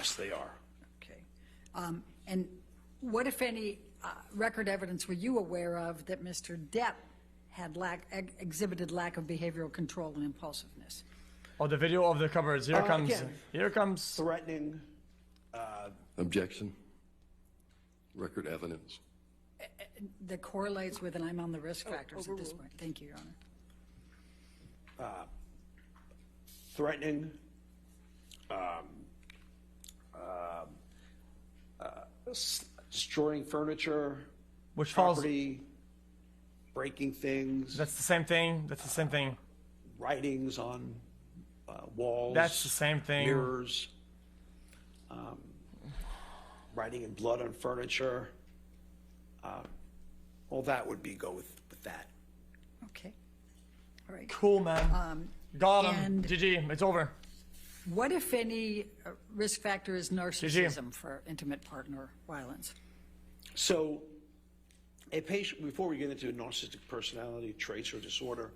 Yes, they are. Okay. And what, if any, record evidence were you aware of that Mr. Depp had exhibited lack of behavioral control and impulsiveness? Oh, the video of the cupboards. Here comes. Again, Here comes. threatening. Objection. Record evidence. That correlates with, and I'm on the risk factors at this point. Thank you, Your Honor. Threatening, destroying furniture, Which falls. property, breaking things, That's the same thing. That's the same thing. writings on walls. That's the same thing. Mirrors, writing in blood on furniture. All that would be go with that. Okay. All right. Cool, man. Got him. and- GG. It's over. What, if any, risk factor is narcissism for intimate partner violence? So, a patient, before we get into narcissistic personality traits or disorder,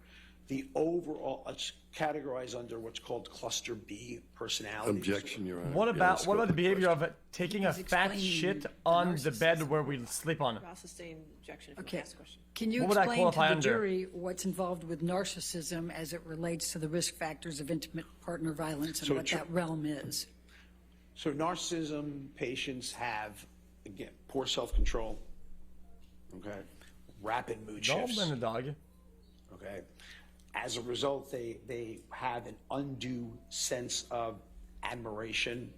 the overall, it's categorized under what's called cluster B personality. Objection, Your Honor. What Yeah, about let's what go about the with behavior question. of taking a He's fat explaining shit the on the bed narcissism. where we sleep on? I'll sustain objection if you Okay. ask the question. Can you What would that explain to qualify the under? jury what's involved with narcissism as it relates to the risk factors of intimate partner violence and So what that realm is? So narcissism patients have, again, poor self-control, okay, rapid mood Dog shifts, and the dog. okay. As a result, they have an undue sense of admiration.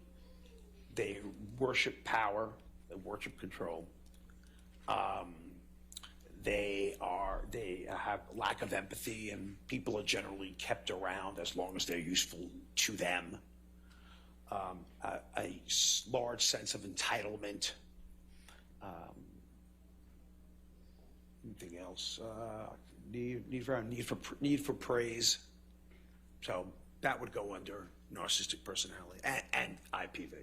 They worship power, they worship control. They have lack of empathy, and people are generally kept around as long as they're useful to them. A large sense of entitlement. Anything else? Need for praise. So that would go under narcissistic personality and IPV.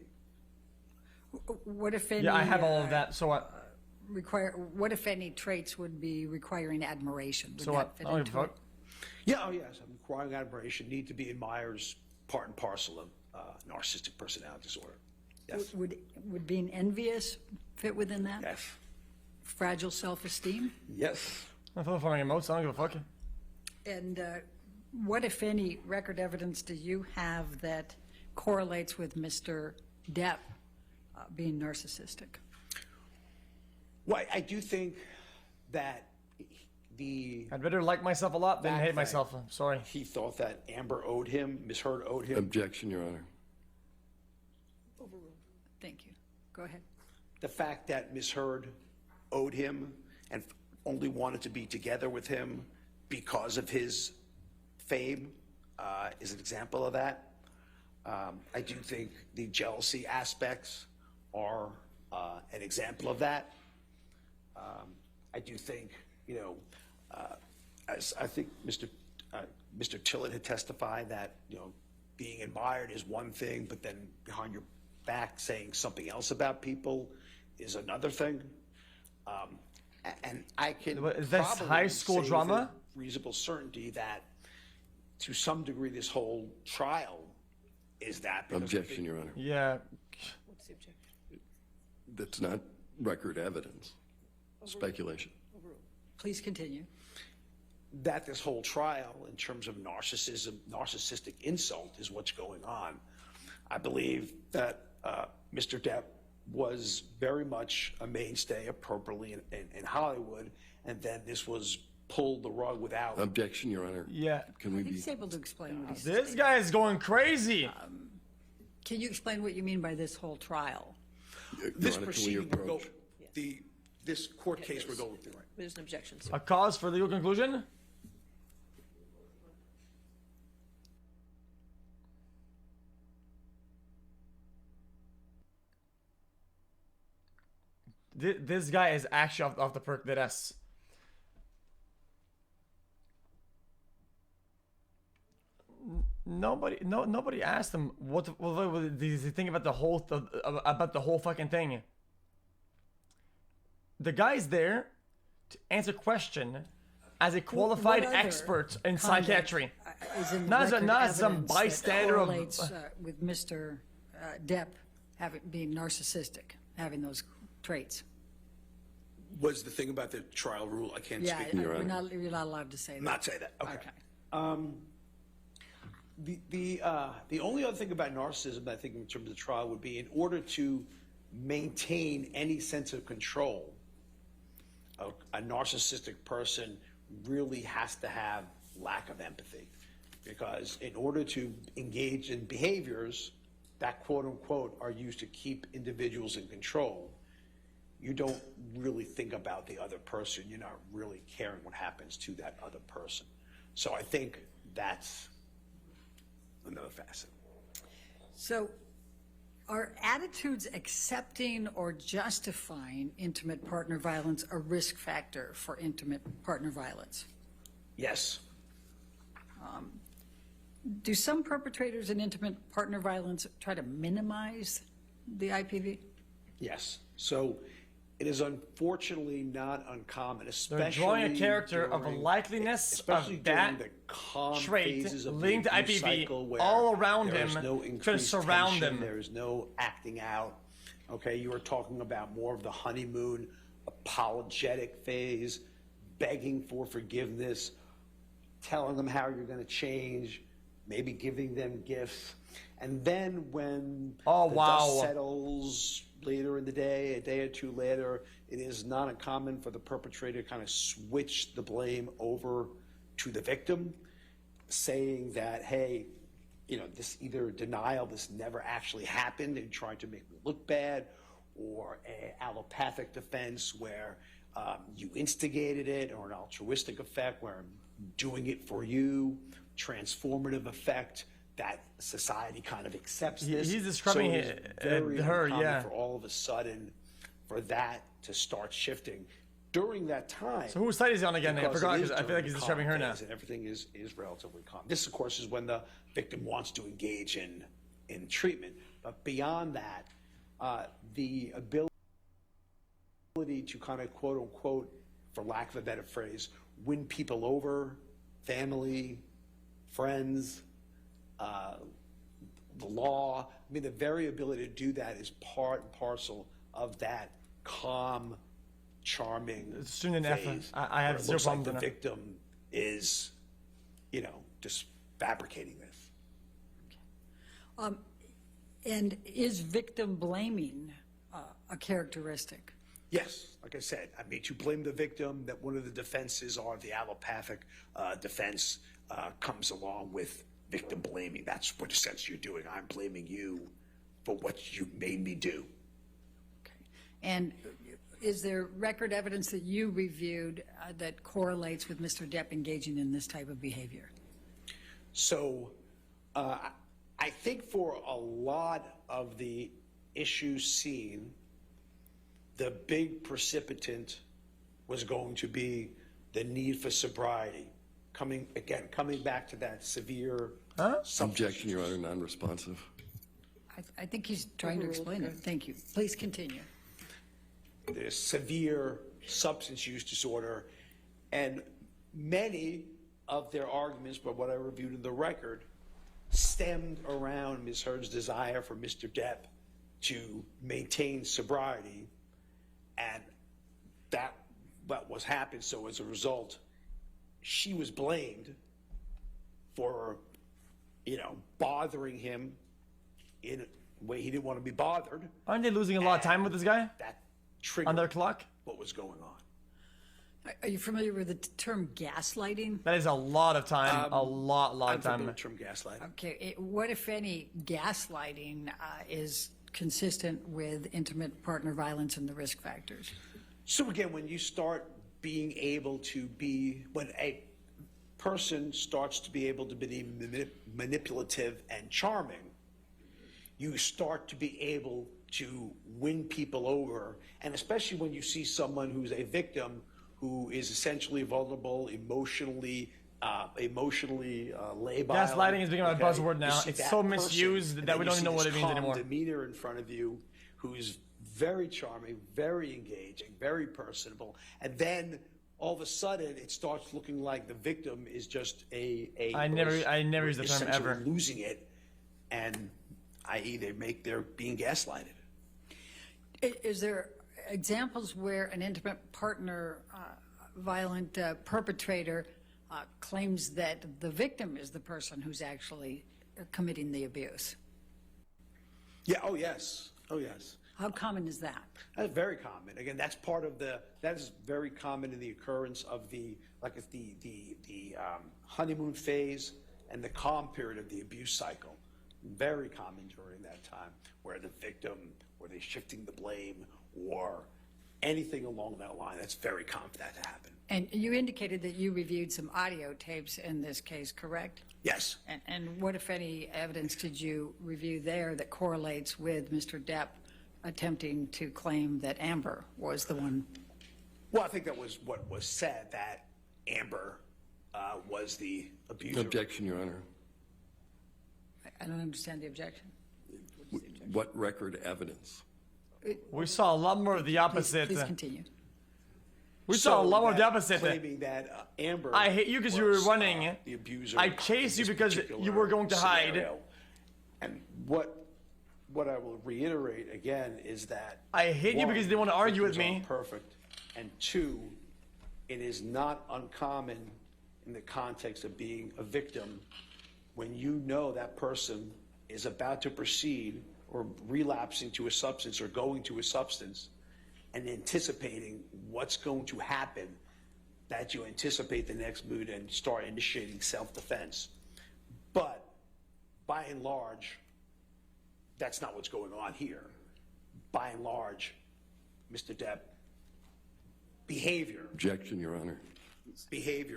What, if any? Yeah, I have all of that. So what? What, if any, traits would be requiring admiration? Would So that what? fit I don't give into a it? fuck. Yeah, oh yes, requiring admiration, need to be admired is part and parcel of narcissistic personality disorder. Yes. Would being envious fit within that? Yes. Fragile self-esteem? Yes. I'm performing emotes. I don't give a fuck. And what, if any, record evidence do you have that correlates with Mr. Depp being narcissistic? Well, I do think that I'd rather like myself a lot than That hate thing. myself. I'm sorry. he thought that Amber owed him, Ms. Heard owed him. Objection, Your Honor. Overruled. Thank you. Go ahead. The fact that Ms. Heard owed him and only wanted to be together with him because of his fame is an example of that. I do think the jealousy aspects are an example of that. I do think, as I think Mr. Tillett had testified that, being admired is one thing, but then behind your back saying something else about people is another thing. And I can Is this probably high school say drama? with reasonable certainty that to some degree this whole trial is that. because Objection, Your Honor. Yeah. What's the objection? That's not record evidence. Speculation. Overruled. Please continue. that this whole trial, in terms of narcissistic insult, is what's going on. I believe that Mr. Depp was very much a mainstay appropriately in Hollywood, and then this was pulled the rug without. Objection, Your Honor. Yeah. Can we I think be? he's able to explain what he's This saying. guy is going crazy. Can you explain what you mean by this whole trial? Your This Honor, can we proceeding would go, approach? this court case would go through. There's an objection, sir. A cause for legal conclusion? This guy is actually off the perk that ass. Nobody asked him what did he think about the whole fucking thing. The guy's there to answer question as a qualified What other expert in conduct, psychiatry. Is in Not record some evidence that bystander of- correlates, with Mr. Depp being narcissistic, having those traits. Was the thing about the trial rule, I can't Yeah, speak. Your Honor. you're not allowed to say that. Not say that, okay. Okay. The only other thing about narcissism, I think, in terms of the trial, would be in order to maintain any sense of control, a narcissistic person really has to have lack of empathy. Because in order to engage in behaviors that, quote unquote, are used to keep individuals in control, you don't really think about the other person. You're not really caring what happens to that other person. So I think that's another facet. So are attitudes accepting or justifying intimate partner violence a risk factor for intimate partner violence? Yes. Do some perpetrators in intimate partner violence try to minimize the IPV? Yes. So it is unfortunately not uncommon, especially They're drawing a character of a during- likeliness especially of during that the calm trait phases of linked the to abuse IPV cycle where all around there is him, no trying to increased surround tension, him. there is no acting out. Okay, you were talking about more of the honeymoon, apologetic phase, begging for forgiveness, telling them how you're going to change, maybe giving them gifts. And then when Oh, the wow. dust settles later in the day, a day or two later, it is not uncommon for the perpetrator to kind of switch the blame over to the victim, saying that, hey, you know, this either denial, this never actually happened and trying to make me look bad, or an allopathic defense where you instigated it, or an altruistic effect where I'm doing it for you, transformative effect that society kind of accepts this. He's describing so it is very her, uncommon yeah. for all of a sudden for that to start shifting. During that time, So whose side is he on again? I because forgot it is because I feel like he's during describing her calm now. phase and everything is relatively calm. This, of course, is when the victim wants to engage in treatment. But beyond that, the ability to kind of, quote unquote, for lack of a better phrase, win people over, family, friends, the law. I mean, the variability to do that is part and parcel of that calm, charming Soon enough, phase. I have where it zero looks like problems the with that. victim is, you know, just fabricating this. And is victim blaming a characteristic? Yes, like I said, I mean, to blame the victim, that one of the defenses are the allopathic defense comes along with victim blaming. That's what essentially you're doing. I'm blaming you for what you made me do. Okay. And is there record evidence that you reviewed that correlates with Mr. Depp engaging in this type of behavior? So I think for a lot of the issues seen, the big precipitant was going to be the need for sobriety. Coming back to that severe Objection, Your Honor, non-responsive. I think he's trying to explain it. Thank you. Please continue. the severe substance use disorder, and many of their arguments, but what I reviewed in the record, stemmed around Ms. Heard's desire for Mr. Depp to maintain sobriety, and that what was happening. So as a result, she was blamed for, bothering him in a way he didn't want to be bothered. Aren't they losing a lot of time with this guy That triggered on their clock? what was going on. Are you familiar with the term gaslighting? That is a lot of time. A lot I'm of time. familiar with the term gaslighting. Okay, what, if any, gaslighting is consistent with intimate partner violence and the risk factors? So again, when you start being able to be, when a person starts to be able to be manipulative and charming, you start to be able to win people over, and especially when you see someone who's a victim who is essentially vulnerable, emotionally labile. Gaslighting is becoming a okay? buzzword You now. see It's that so person, misused and that then we you don't see even know what this it means calm anymore. demeanor in front of you, who's very charming, very engaging, very personable, and then all of a sudden it starts looking like the victim is just I never use the term essentially ever. losing it, and i.e. they're being gaslighted. Is there examples where an intimate partner, violent perpetrator claims that the victim is the person who's actually committing the abuse? Yeah, oh yes, oh yes. How common is that? That's very common. Again, that is very common in the occurrence of the honeymoon phase and the calm period of the abuse cycle. Very common during that time, where the victim, or they're shifting the blame, or anything along that line. That's very common for that to happen. And you indicated that you reviewed some audio tapes in this case, correct? Yes. And what, if any, evidence did you review there that correlates with Mr. Depp attempting to claim that Amber was the one? Well, I think that was what was said, that Amber was the abuser. Objection, Your Honor. I don't understand the objection. What record evidence? We saw a lot more of the opposite. Please continue. We saw a lot more of the opposite. Claiming that Amber. I hate you because you were was, running. The abuser. I chased you in this because particular you were going to hide. scenario. And what I will reiterate again is that I hate you because you didn't want to argue with victims me. aren't perfect, and two, it is not uncommon in the context of being a victim when you know that person is about to proceed or relapsing to a substance or going to a substance, and anticipating what's going to happen, that you anticipate the next mood and start initiating self-defense. But by and large, that's not what's going on here. By and large, Mr. Depp, behavior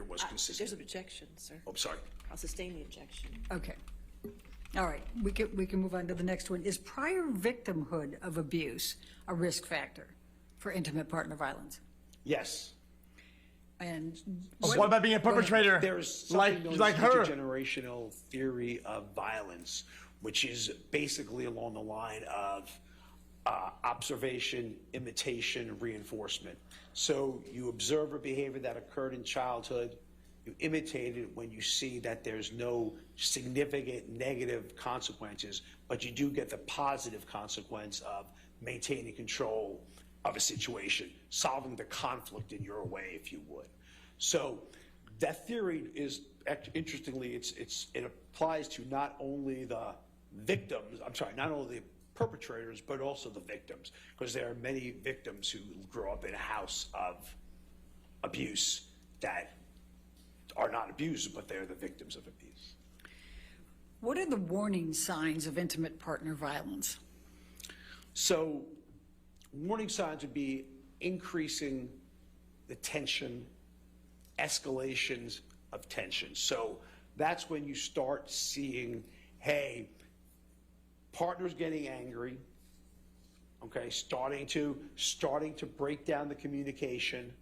was consistent. There's an objection, sir. Oh, sorry. I'll sustain the objection. Okay. All right, we can move on to the next one. Is prior victimhood of abuse a risk factor for intimate partner violence? Yes. And What about being a perpetrator? There's something known like as her. intergenerational theory of violence, which is basically along the line of observation, imitation, reinforcement. So you observe a behavior that occurred in childhood, you imitate it when you see that there's no significant negative consequences, but you do get the positive consequence of maintaining control of a situation, solving the conflict in your way, if you would. So that theory is, interestingly, it applies to not only the victims, not only the perpetrators, but also the victims, because there are many victims who grow up in a house of abuse that are not abused, but they're the victims of abuse. what are the warning signs of intimate partner violence? So warning signs would be increasing the tension, escalations of tension. So that's when you start seeing, hey, partners getting angry, okay, starting to break down the communication,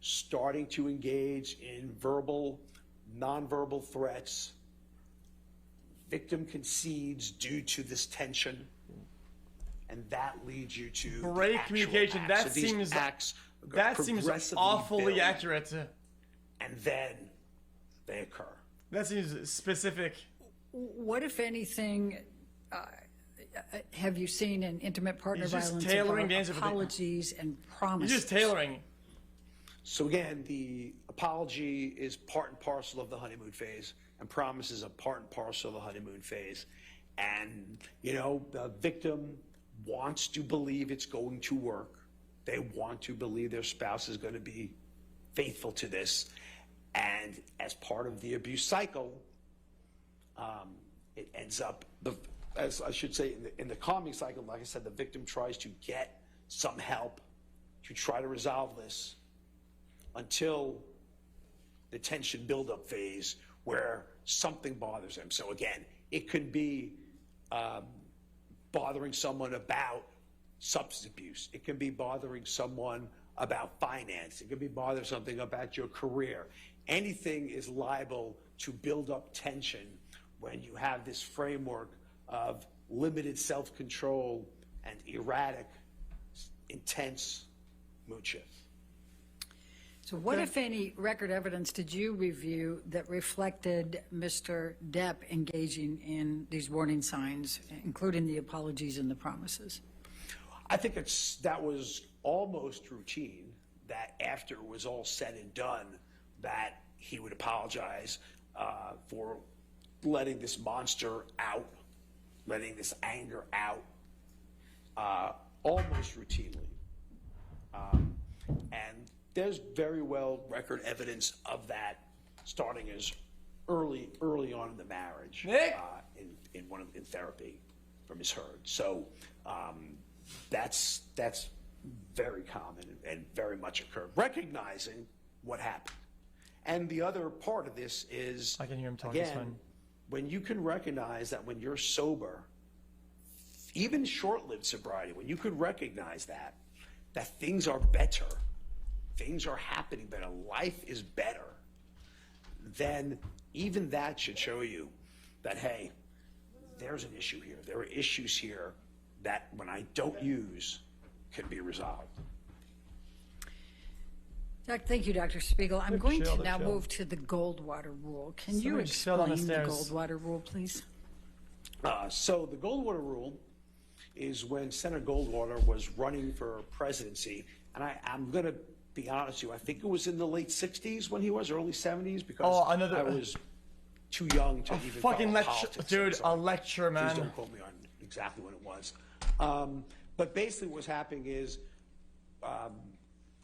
starting to engage in verbal, nonverbal threats. Victim concedes due to this tension, and that leads you to Break actual communication. acts. That So these seems acts seems progressively awfully build, accurate. and then they occur. That seems specific. What, if anything, have you seen in intimate partner He's just violence tailoring about the answer for the- apologies and You're promises? just tailoring. So again, the apology is part and parcel of the honeymoon phase, and promises are part and parcel of the honeymoon phase. And, you know, the victim wants to believe it's going to work. They want to believe their spouse is going to be faithful to this. And as part of the abuse cycle, it ends up, as I should say, in the calming cycle, like I said, the victim tries to get some help to try to resolve this until the tension buildup phase where something bothers them. So again, it could be bothering someone about substance abuse. It can be bothering someone about finance. It could be bothering something about your career. Anything is liable to build up tension when you have this framework of limited self-control and erratic, intense mood shifts. So what, if any, record evidence did you review that reflected Mr. Depp engaging in these warning signs, including the apologies and the promises? I think that was almost routine, that after it was all said and done, that he would apologize for letting this monster out, letting this anger out, almost routinely. And there's very well record evidence of that starting as early on in the marriage, Nick? in therapy for Ms. Heard. So that's very common and very much occurred, recognizing what happened. And the other part of this is, I can hear him talking, it's again, fine. when you can recognize that when you're sober, even short-lived sobriety, when you could recognize that things are better, things are happening better, life is better, then even that should show you that, hey, there's an issue here. There are issues here that when I don't use can be resolved. Thank you, Dr. Spiegel. I'm going chill, to now chill. move to the Goldwater Rule. Can you Somebody chill on the explain the stairs. Goldwater Rule, please? So the Goldwater Rule is when Senator Goldwater was running for presidency, and I'm going to be honest with you, I think it was in the late 60s when he was, early 70s, because I was too young to even Fucking follow lecture, politics. dude, So a lecture, please man. don't quote me on exactly when it was. But basically what's happening is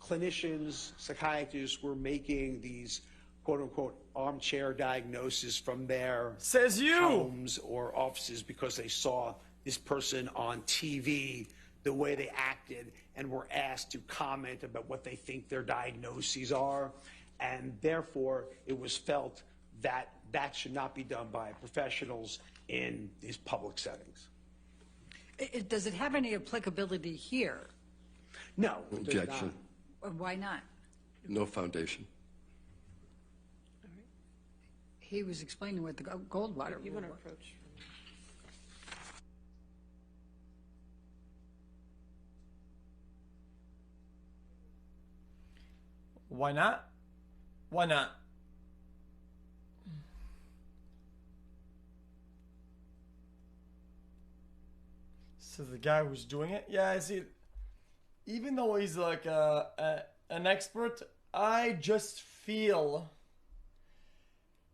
clinicians, psychiatrists were making these quote-unquote armchair diagnoses from their Says you. homes or offices because they saw this person on TV, the way they acted, and were asked to comment about what they think their diagnoses are. And therefore, it was felt that that should not be done by professionals in these public settings. Does it have any applicability here? No, it does Objection. not. Or why not? No foundation. He was explaining what the Goldwater You Rule want to was. approach? Why not? Why not? So the guy who's doing it, yeah, I see. Even though he's like an expert, I just feel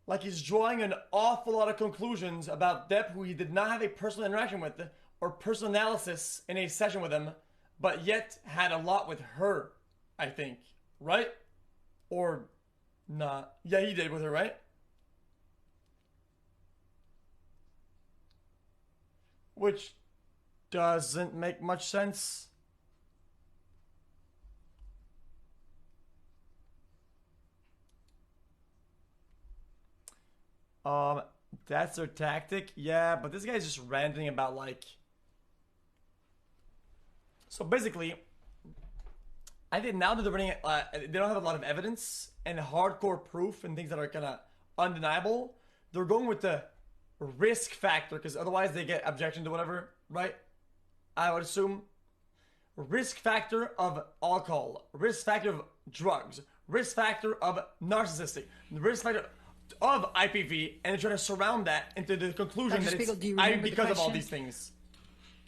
like he's drawing an awful lot of conclusions about Depp, who he did not have a personal interaction with or personal analysis in a session with him, but yet had a lot with her, I think, right? Or not? Yeah, he did with her, right? Which doesn't make much sense. That's their tactic, yeah, but this guy's just ranting about like. So basically, I think now that they're running, they don't have a lot of evidence and hardcore proof and things that are kind of undeniable. They're going with the risk factor because otherwise they get objection to whatever, right? I would assume. Risk factor of alcohol, risk factor of drugs, risk factor of narcissistic, risk factor of IPV, and they're trying to surround that into the conclusion Dr. that Spiegel, it's do you remember the because of all question? these things.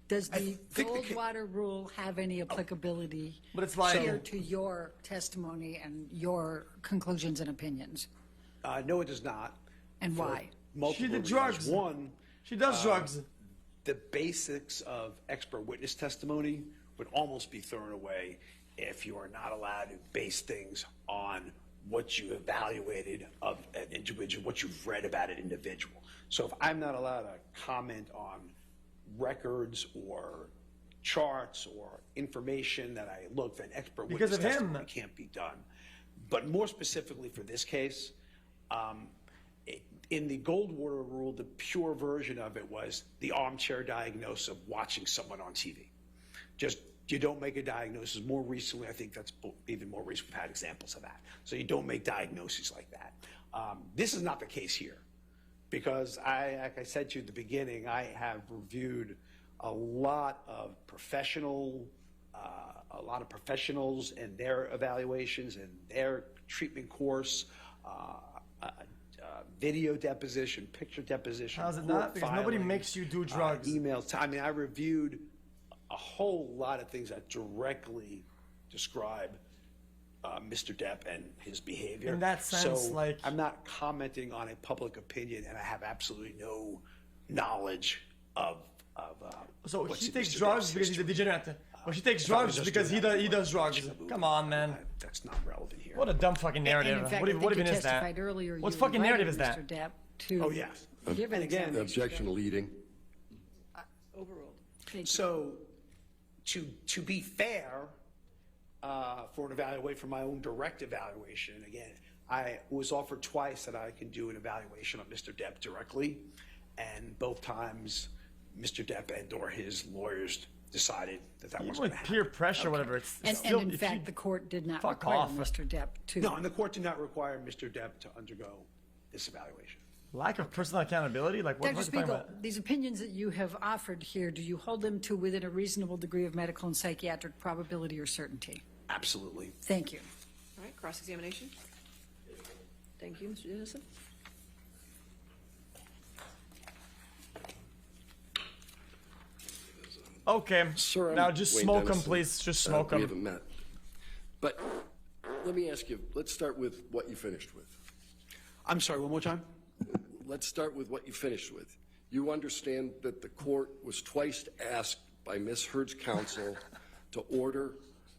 Does the think the Goldwater Rule have any applicability But it's like- here to your testimony and your conclusions and opinions? No, it does not. And For why? multiple She did reasons. drugs. One, She does drugs. the basics of expert witness testimony would almost be thrown away if you are not allowed to base things on what you evaluated of an individual, what you've read about an individual. So if I'm not allowed to comment on records or charts or information that I look for, an expert Because witness of him. testimony can't be done. But more specifically for this case, in the Goldwater Rule, the pure version of it was the armchair diagnosis of watching someone on TV. Just, you don't make a diagnosis. More recently, I think that's even more recent, we've had examples of that. So you don't make diagnoses like that. This is not the case here because like I said to you at the beginning, I have reviewed a lot of professional, a a lot of professionals and their evaluations and their treatment course, video deposition, picture deposition. How's it court not? Because nobody filing, makes you do drugs. Emails. I mean, I reviewed a whole lot of things that directly describe Mr. Depp and his behavior. In that sense, so like- I'm not commenting on a public opinion, and I have absolutely no knowledge of. So what's he in takes Mr. drugs Depp's because he's a history. degenerate. Well, he takes If I was drugs just because doing he does drugs. Shabu, Come on, man. That's not relevant here. What a dumb fucking narrative. And in fact, what I think what you even is that? testified earlier. What you fucking narrative is invited that? Mr. Depp to Oh, yes. give an And again, example. Objection leading. Overruled. Thank you. So, to be fair, for an evaluation, for my own direct evaluation, again, I was offered twice that I can do an evaluation of Mr. Depp directly, and both times, Mr. Depp and or his lawyers decided that Even wasn't with going to peer happen. pressure, whatever. It's And still, in if fact, you- the court did not Fuck require off. Mr. Depp to. No, and the court did not require Mr. Depp to undergo this evaluation. lack of personal accountability. Like what? Dr. What are you talking Spiegel, about? these opinions that you have offered here, do you hold them to within a reasonable degree of medical and psychiatric probability or certainty? Absolutely. Thank you. All right, cross-examination. Thank you, Mr. Dennison. Okay. Sir, I'm now just Wayne smoke them, Dennison. please. Just smoke We them. haven't met. But let me ask you, let's start with what you finished with. I'm sorry, one more time? Let's start with what you finished with. You understand that the court was twice asked by Ms. Heard's counsel to order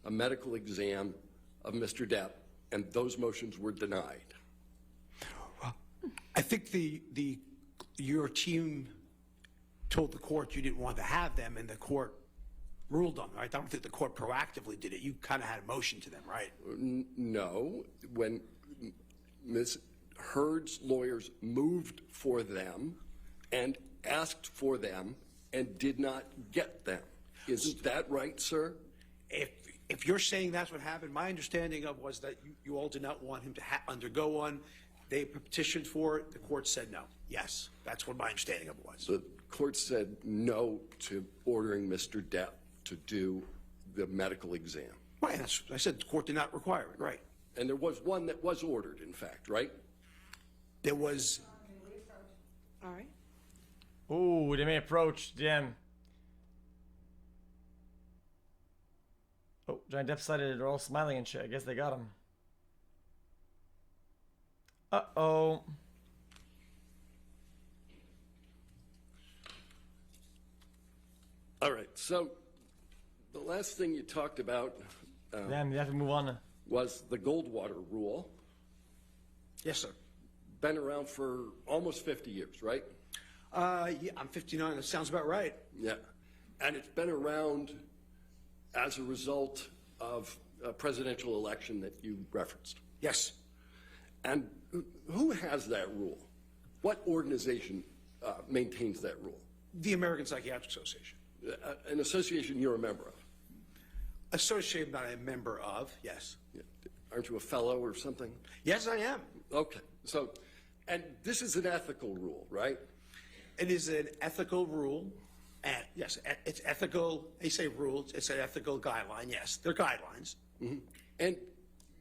a medical exam of Mr. Depp, and those motions were denied. I think your team told the court you didn't want to have them, and the court ruled on them, right? I don't think the court proactively did it. You kind of had a motion to them, right? No, when Ms. Heard's lawyers moved for them and asked for them and did not get them. Isn't that right, sir? If you're saying that's what happened, my understanding of was that you all did not want him to undergo one. They petitioned for it. The court said no. Yes, that's what my understanding of it was. The court said no to ordering Mr. Depp to do the medical exam. Right, I said the court did not require it, right? And there was one that was ordered, in fact, right? There was, All right. Ooh, they may approach. Damn. Oh, Johnny Depp decided they're all smiling and shit. I guess they got him. Uh-oh. All right, so the last thing you talked about Damn, you have to move on. was the Goldwater rule. yes, sir. Been around for almost 50 years, right? Yeah, I'm 59. That sounds about right. Yeah. And it's been around as a result of a presidential election that you referenced. Yes. And who has that rule? What organization maintains that rule? The American Psychiatric Association. An association you're a member of. Association that I'm a member of, yes. Yeah. Aren't you a fellow or something? Yes, I am. Okay. So, and this is an ethical rule, right? It is an ethical rule. And yes, it's ethical. They say rules. It's an ethical guideline. Yes, they're guidelines. And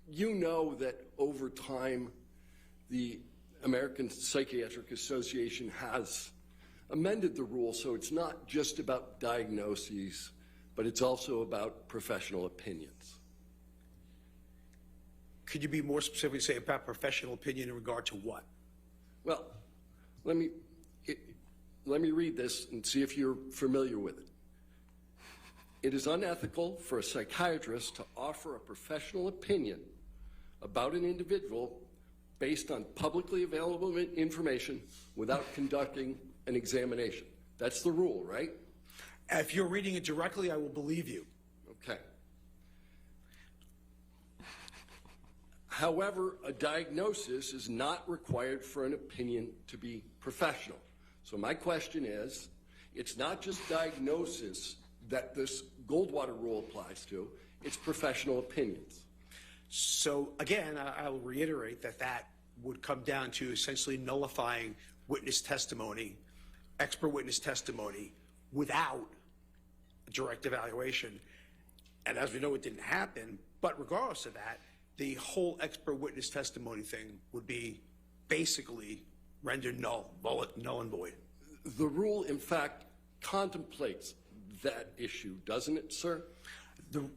you know that over time, the American Psychiatric Association has amended the rule so it's not just about diagnoses, but it's also about professional opinions. Could you be more specifically say about professional opinion in regard to what? Well, let me read this and see if you're familiar with it. It is unethical for a psychiatrist to offer a professional opinion about an individual based on publicly available information without conducting an examination. That's the rule, right? If you're reading it directly, I will believe you. Okay. However, a diagnosis is not required for an opinion to be professional. So my question is, it's not just diagnosis that this Goldwater rule applies to, it's professional opinions. So again, I will reiterate that would come down to essentially nullifying witness testimony, expert witness testimony, without a direct evaluation. And as we know, it didn't happen. But regardless of that, the whole expert witness testimony thing would be basically rendered null and void. The rule, in fact, contemplates that issue, doesn't it, sir?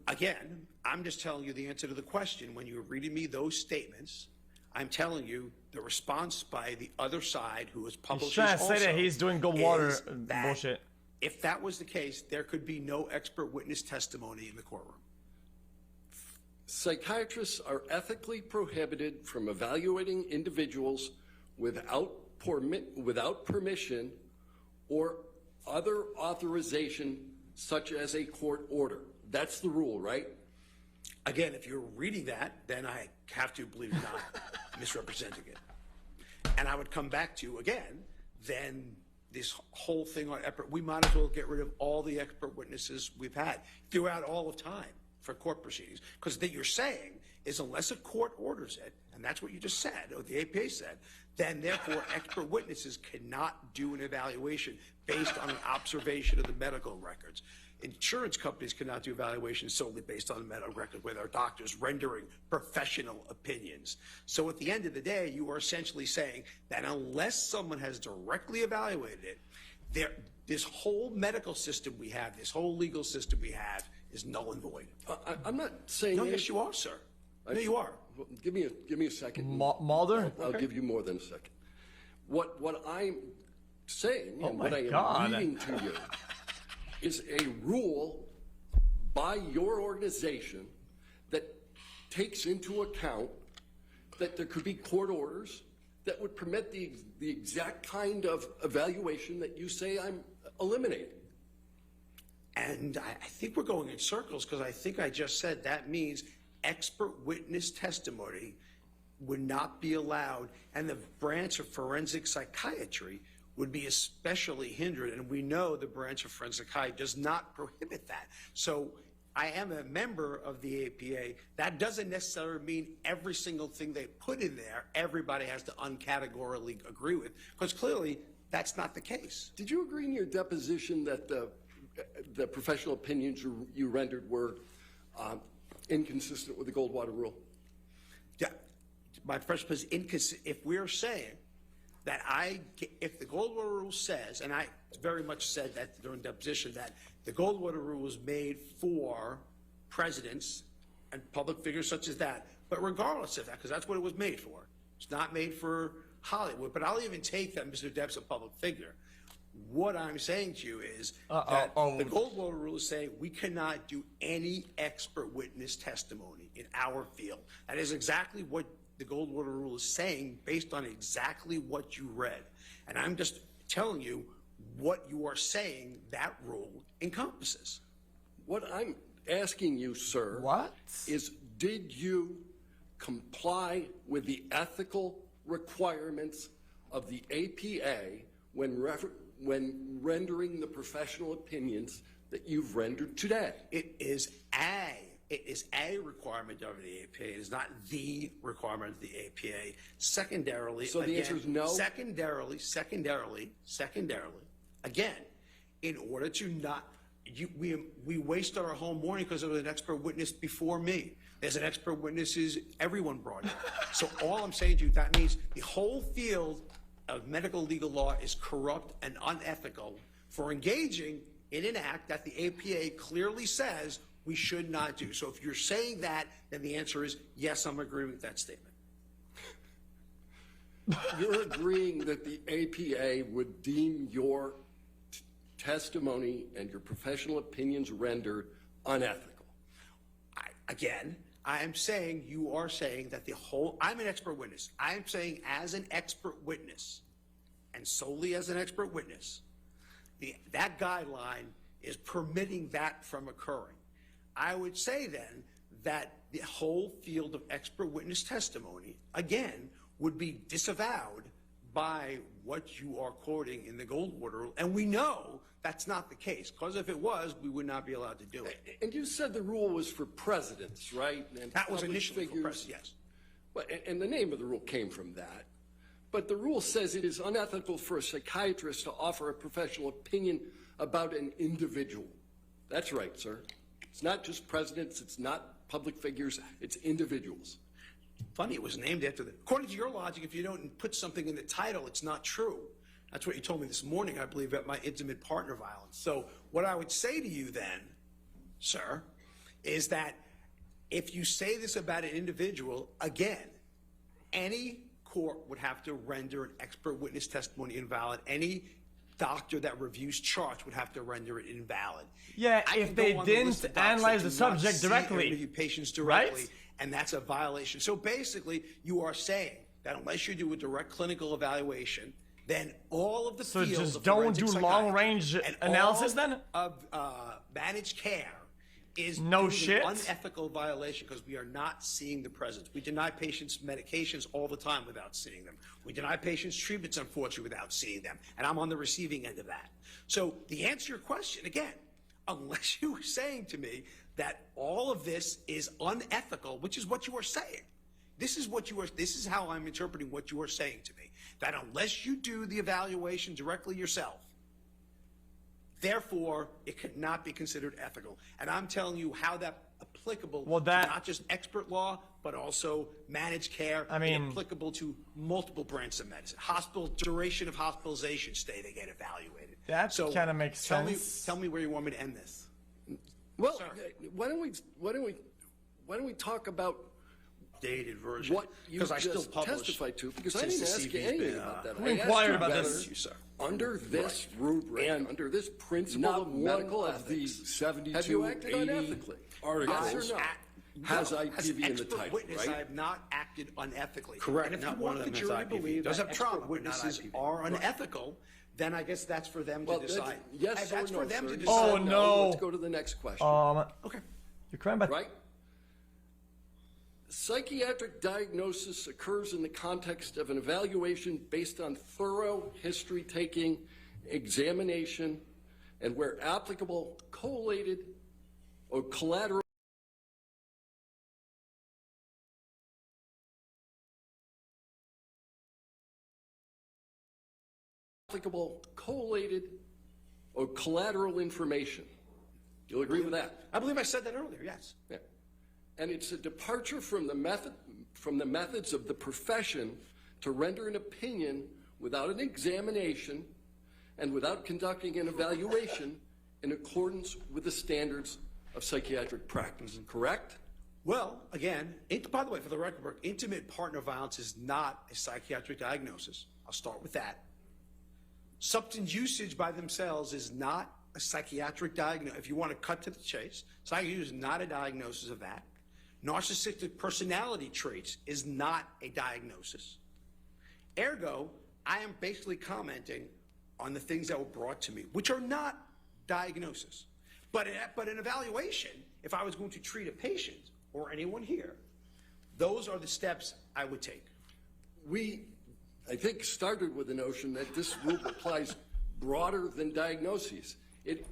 Again, I'm just telling you the answer to the question. When you were reading me those statements, I'm telling you the response by the other side, who is publishing trying to say that he's doing Goldwater bullshit. If that was the case, there could be no expert witness testimony in the courtroom. Psychiatrists are ethically prohibited from evaluating individuals without permission or other authorization, such as a court order. That's the rule, right? Again, if you're reading that, then I have to believe you're not misrepresenting it. And I would come back to, again, then this whole thing on expert, we might as well get rid of all the expert witnesses we've had throughout all of time for court proceedings. Because what you're saying is unless a court orders it, and that's what you just said, or the APA said, then therefore expert witnesses cannot do an evaluation based on an observation of the medical records. Insurance companies cannot do evaluations solely based on the medical record where their doctors rendering professional opinions. So at the end of the day, you are essentially saying that unless someone has directly evaluated it, this whole medical system we have, this whole legal system we have, is null and void. I'm not saying... No, yes, you are, sir. No, you are. Well, give me a second. Mulder? I'll give you more than a second. What I'm saying and what I am God. reading to you is a rule by your organization that takes into account that there could be court orders that would permit the exact kind of evaluation that you say I'm eliminating. And I think we're going in circles because I think I just said that means expert witness testimony would not be allowed, and the branch of forensic psychiatry would be especially hindered. And we know the branch of forensic psychiatry does not prohibit that. So I am a member of the APA. That doesn't necessarily mean every single thing they put in there, everybody has to uncategorically agree with, because clearly that's not the case. Did you agree in your deposition that the professional opinions you rendered were inconsistent with the Goldwater rule? Yeah, my first is inconsistent. If we're saying that if the Goldwater rule says, and I very much said that during deposition, that the Goldwater rule was made for presidents and public figures such as that, but regardless of that, because that's what it was made for. It's not made for Hollywood, but I'll even take that Mr. Depp's a public figure. What I'm saying to you is that the Goldwater rule is saying we cannot do any expert witness testimony in our field. That is exactly what the Goldwater rule is saying based on exactly what you read. And I'm just telling you what you are saying that rule encompasses. What I'm asking you, sir, is did you comply with the ethical requirements of the APA when rendering the professional opinions that you've rendered today? It is a requirement of the APA. It is not the requirement of the APA. Secondarily, so the answer is no? Secondarily, again, in order to not, we wasted our whole morning because there was an expert witness before me. There's an expert witness everyone brought in. So all I'm saying to you, that means the whole field of medical legal law is corrupt and unethical for engaging in an act that the APA clearly says we should not do. So if you're saying that, then the answer is yes, I'm agreeing with that statement. You're agreeing that the APA would deem your testimony and your professional opinions rendered unethical? I am saying you are saying that I'm an expert witness. I am saying as an expert witness, and solely as an expert witness, that guideline is permitting that from occurring. I would say then that the whole field of expert witness testimony, again, would be disavowed by what you are quoting in the Goldwater rule. And we know that's not the case, because if it was, we would not be allowed to do it. And you said the rule was for presidents, right? And that was initially for presidents, yes. Well, and the name of the rule came from that. But the rule says it is unethical for a psychiatrist to offer a professional opinion about an individual. That's right, sir. It's not just presidents, it's not public figures, it's individuals. Funny, it was named after the, according to your logic, if you don't put something in the title, it's not true. That's what you told me this morning, I believe, about my intimate partner violence. So what I would say to you then, sir, is that if you say this about an individual, again, any court would have to render an expert witness testimony invalid. Any doctor that reviews charts would have to render it invalid. Yeah, I if can they go on the list didn't of docs that analyze do the not subject see directly, or interview patients directly, right? and that's a violation. So basically, you are saying that unless you do a direct clinical evaluation, then all of the So fields just of don't forensic do psychiatry long-range and analysis all then? of managed care is No due to shit. unethical violation because we are not seeing the presence. We deny patients medications all the time without seeing them. We deny patients treatments, unfortunately, without seeing them. And I'm on the receiving end of that. So the answer to your question, again, unless you were saying to me that all of this is unethical, which is what you are saying. This is how I'm interpreting what you are saying to me. That unless you do the evaluation directly yourself, therefore, it could not be considered ethical. And I'm telling you how that applicable Well, to that- not just expert law, but also managed care, I mean- and applicable to multiple branches of medicine. Hospital duration of hospitalization stay, they get evaluated. That So kinda makes tell sense. Tell me where you want me to end this. Well, Sir. why don't we talk about Dated version. what you Because I still just publish testified to? Because I since didn't the ask you CV's anything been, about that. We I asked inquired you about whether this. You, sir. Under this rubric, And under this principle not of one medical of the ethics, 72, have you acted 80 unethically? articles Yes or no? No, Has as IPV in the expert title, witness, I right? have not acted unethically. Correct. And And not if you one want of the them is jury to IPV. believe Does that have trauma, expert but not witnesses IPV. are unethical, then I guess that's for them Well, to that's- decide. yes And or that's no, for them sir. to You decide. Oh, said no. Let's go to the next question. Okay. You're crying back. Right? Psychiatric diagnosis occurs in the context of an evaluation based on thorough history-taking examination and where applicable, collated or collateral or collateral information. You'll agree with that? I believe I said that earlier, yes. Yeah. And it's a departure from the methods of the profession to render an opinion without an examination and without conducting an evaluation in accordance with the standards of psychiatric practice. Correct? Well, again, by the way, for the record, intimate partner violence is not a psychiatric diagnosis. I'll start with that. Substance usage by themselves is not a psychiatric diagnosis. If you want to cut to the chase, psychiatry is not a diagnosis of that. Narcissistic personality traits is not a diagnosis. Ergo, I am basically commenting on the things that were brought to me, which are not diagnosis. But an evaluation, if I was going to treat a patient or anyone here, those are the steps I would take. We, I think, started with the notion that this rule applies broader than diagnoses. It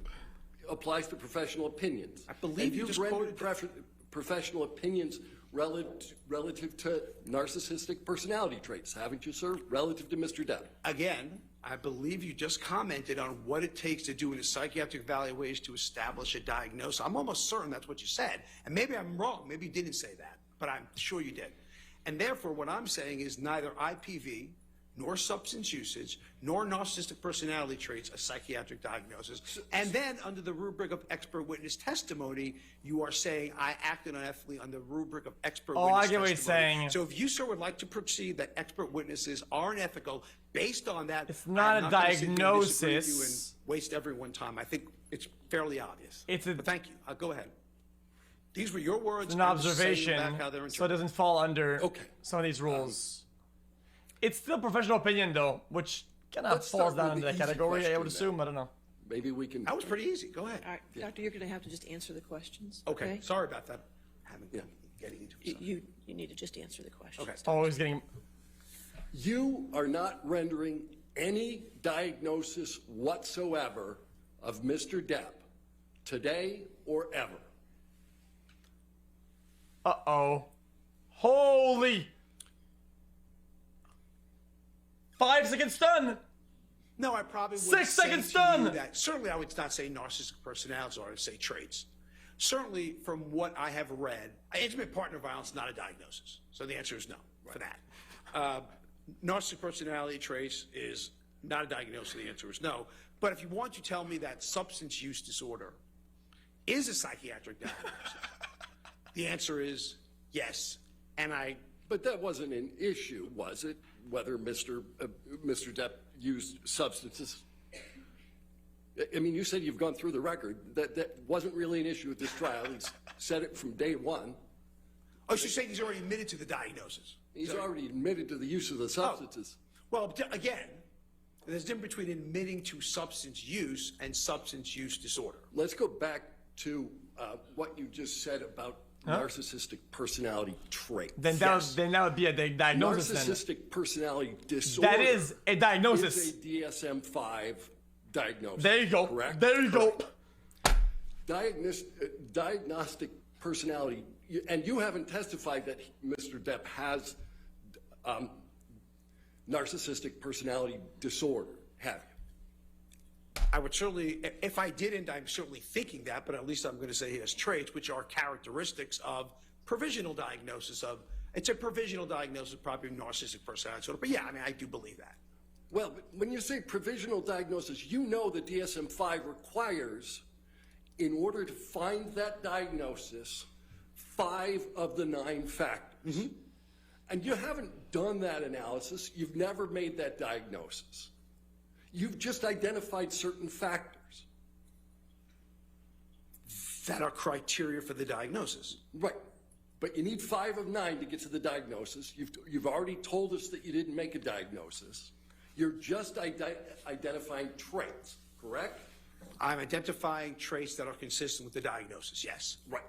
applies to professional opinions. I believe and you you've just rendered quoted professional opinions relative to narcissistic personality traits, haven't you, sir? Relative to Mr. Depp. Again, I believe you just commented on what it takes to do in a psychiatric evaluation to establish a diagnosis. I'm almost certain that's what you said. And maybe I'm wrong. Maybe you didn't say that, but I'm sure you did. And therefore, what I'm saying is neither IPV nor substance usage, nor narcissistic personality traits a psychiatric diagnosis. And then under the rubric of expert witness testimony, you are saying I acted unethically under the rubric of expert witness I get what testimony. you're saying. So if you, sir, would like to proceed that expert witnesses are unethical based on that, It's not I'm a gonna sit here and disagree with you diagnosis. and waste everyone's time. I think it's fairly obvious. It's a- But thank you. Go ahead. These were your words. It's an I'm just saying observation, back how they're so it interpreted. doesn't fall under Okay. some of these rules. It's still professional opinion, though, which kind of Let's falls start down with into the that easy category, I question would then. assume. I don't know. Maybe we can. That was pretty easy. Go ahead. All right, Doctor, you're going to have to just answer the questions. Okay. Sorry about that. Getting into it. You need to just answer the questions. Okay. Always getting. You are not rendering any diagnosis whatsoever of Mr. Depp today or ever. Uh-oh. Holy. 5 seconds stun. No, I probably would 6 say seconds to you done. that certainly I would not say narcissistic personalities, or I would say traits. Certainly, from what I have read, intimate partner violence is not a diagnosis. So the answer is no for that. Narcissistic personality traits is not a diagnosis. The answer is no. But if you want to tell me that substance use disorder is a psychiatric diagnosis, the answer is yes. But that wasn't an issue, was it? Whether Mr. Depp used substances? I mean, you said you've gone through the record. That wasn't really an issue at this trial. He's said it from day one. Oh, so you're saying he's already admitted to the diagnosis? He's already admitted to the use of the substances. Well, again, there's a difference between admitting to substance use and substance use disorder. Let's go back to what you just said about narcissistic personality trait. Then that would be a diagnosis. Narcissistic personality disorder. That is a diagnosis. Is a DSM-5 diagnosis. There you go. Correct? There you go. Diagnostic personality, and you haven't testified that Mr. Depp has narcissistic personality disorder, have you? I would certainly, if I didn't, I'm certainly thinking that, but at least I'm going to say he has traits which are characteristics of provisional diagnosis of, it's a provisional diagnosis probably of narcissistic personality disorder. But yeah, I mean, I do believe that. Well, when you say provisional diagnosis, you know the DSM-5 requires, in order to find that diagnosis, 5 of the 9 factors. Mm-hmm. And you haven't done that analysis. You've never made that diagnosis. You've just identified certain factors. That are criteria for the diagnosis. Right. But you need 5 of 9 to get to the diagnosis. You've already told us that you didn't make a diagnosis. You're just identifying traits, correct? I'm identifying traits that are consistent with the diagnosis, yes. Right.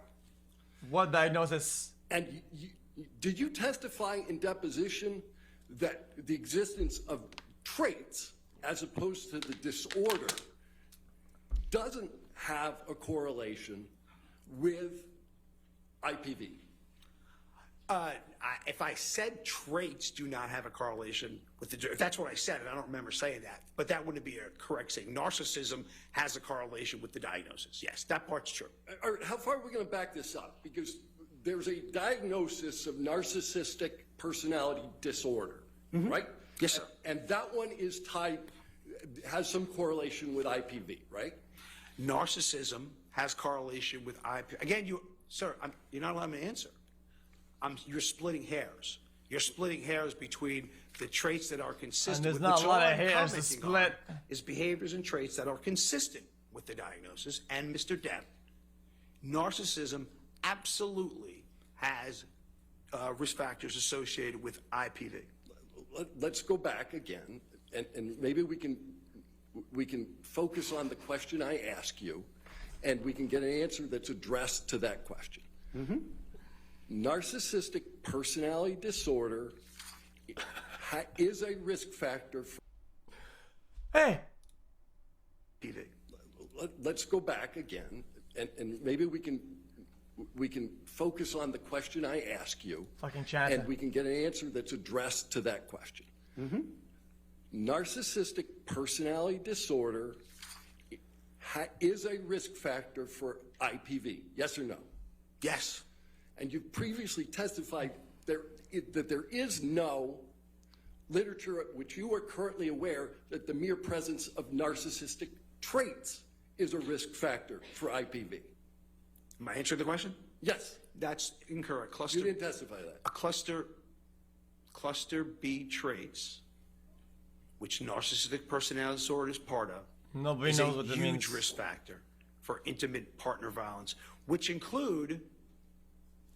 What diagnosis? And did you testify in deposition that the existence of traits, as opposed to the disorder, doesn't have a correlation with IPV? If I said traits do not have a correlation with the, if that's what I said, and I don't remember saying that, but that wouldn't be a correct saying. Narcissism has a correlation with the diagnosis. Yes, that part's true. All right, how far are we going to back this up? Because there's a diagnosis of narcissistic personality disorder, right? Yes, sir. And that one is has some correlation with IPV, right? Narcissism has correlation with IPV. Again, sir, you're not allowing me to answer. You're splitting hairs. You're splitting hairs between the traits that are consistent. And there's with not which a lot all of I'm hairs to commenting split. on is behaviors and traits that are consistent with the diagnosis. And Mr. Depp, narcissism absolutely has risk factors associated with IPV. Let's go back again, and maybe we can focus on the question I ask you, and we can get an answer that's addressed to that question. Mm-hmm. Narcissistic personality disorder is a risk factor for Hey. IPV. Let's go back again, and maybe we can focus on the question I ask you, Fucking chat. and we can get an answer that's addressed to that question. Mm-hmm. Narcissistic personality disorder is a risk factor for IPV, yes or no? Yes. And you've previously testified that there is no literature at which you are currently aware that the mere presence of narcissistic traits is a risk factor for IPV. Am I answering the question? Yes. That's incorrect. You didn't testify to that. A cluster B traits, which narcissistic personality disorder is part of, Nobody is knows a what that huge means. risk factor for intimate partner violence, which include,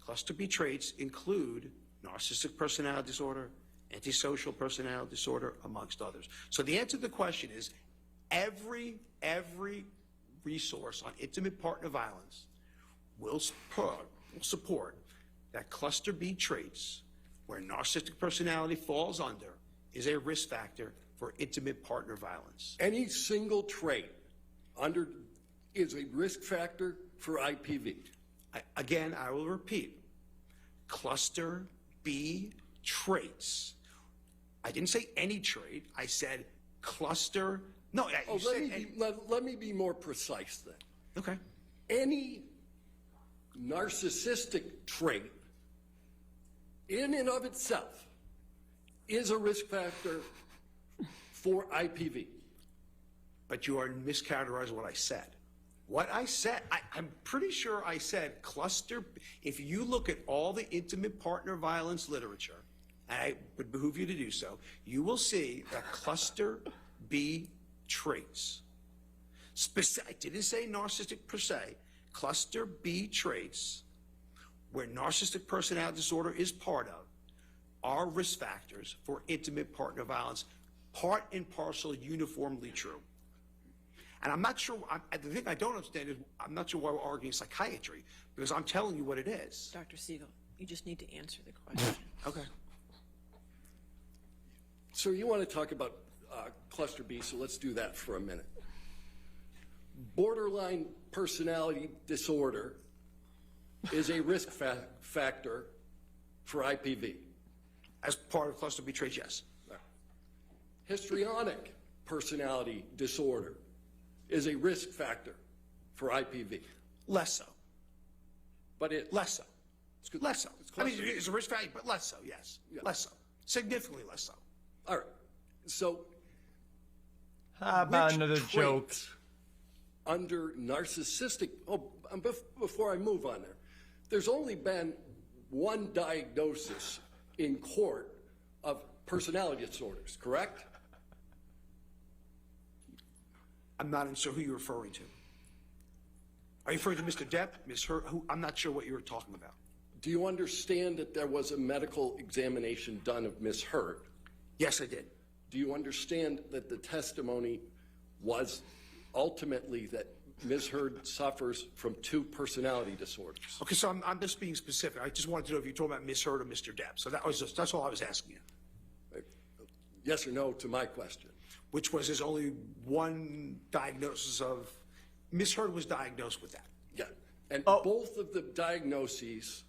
cluster B traits include narcissistic personality disorder, antisocial personality disorder, amongst others. So the answer to the question is every resource on intimate partner violence will support that cluster B traits, where narcissistic personality falls under, is a risk factor for intimate partner violence. Any single trait is a risk factor for IPV. Again, I will repeat, cluster B traits. I didn't say any trait. I said cluster. No, Let me be more precise then. Okay. Any narcissistic trait in and of itself is a risk factor for IPV. But you are mischaracterizing what I said. What I said, I'm pretty sure I said cluster, if you look at all the intimate partner violence literature, and it would behoove you to do so, you will see that cluster B traits, I didn't say narcissistic per se, cluster B traits, where narcissistic personality disorder is part of, are risk factors for intimate partner violence, part and parcel, uniformly true. And I'm not sure, the thing I don't understand is, I'm not sure why we're arguing psychiatry, because I'm telling you what it is. Dr. Siegel, you just need to answer the question. Okay. So you want to talk about cluster B, so let's do that for a minute. Borderline personality disorder is a risk factor for IPV. As part of cluster B traits, yes. Histrionic personality disorder is a risk factor for IPV. Less so. But it Less so. Less so. It's I mean, cluster. it's a risk factor, but less so, yes. Yeah. Less so. Significantly less so. All right. So How about which another trait joke? under narcissistic, before I move on there's only been one diagnosis in court of personality disorders, correct? I'm not sure who you're referring to. Are you referring to Mr. Depp, Ms. Hurt? Who? I'm not sure what you were talking about. Do you understand that there was a medical examination done of Ms. Hurt? Yes, I did. Do you understand that the testimony was ultimately that Ms. Hurd suffers from 2 personality disorders? Okay, so I'm just being specific. I just wanted to know if you're talking about Ms. Hurt or Mr. Depp. So that's all I was asking you. Yes or no to my question? Which was there's only one diagnosis of, Ms. Hurt was diagnosed with that. Yeah. And both of the diagnoses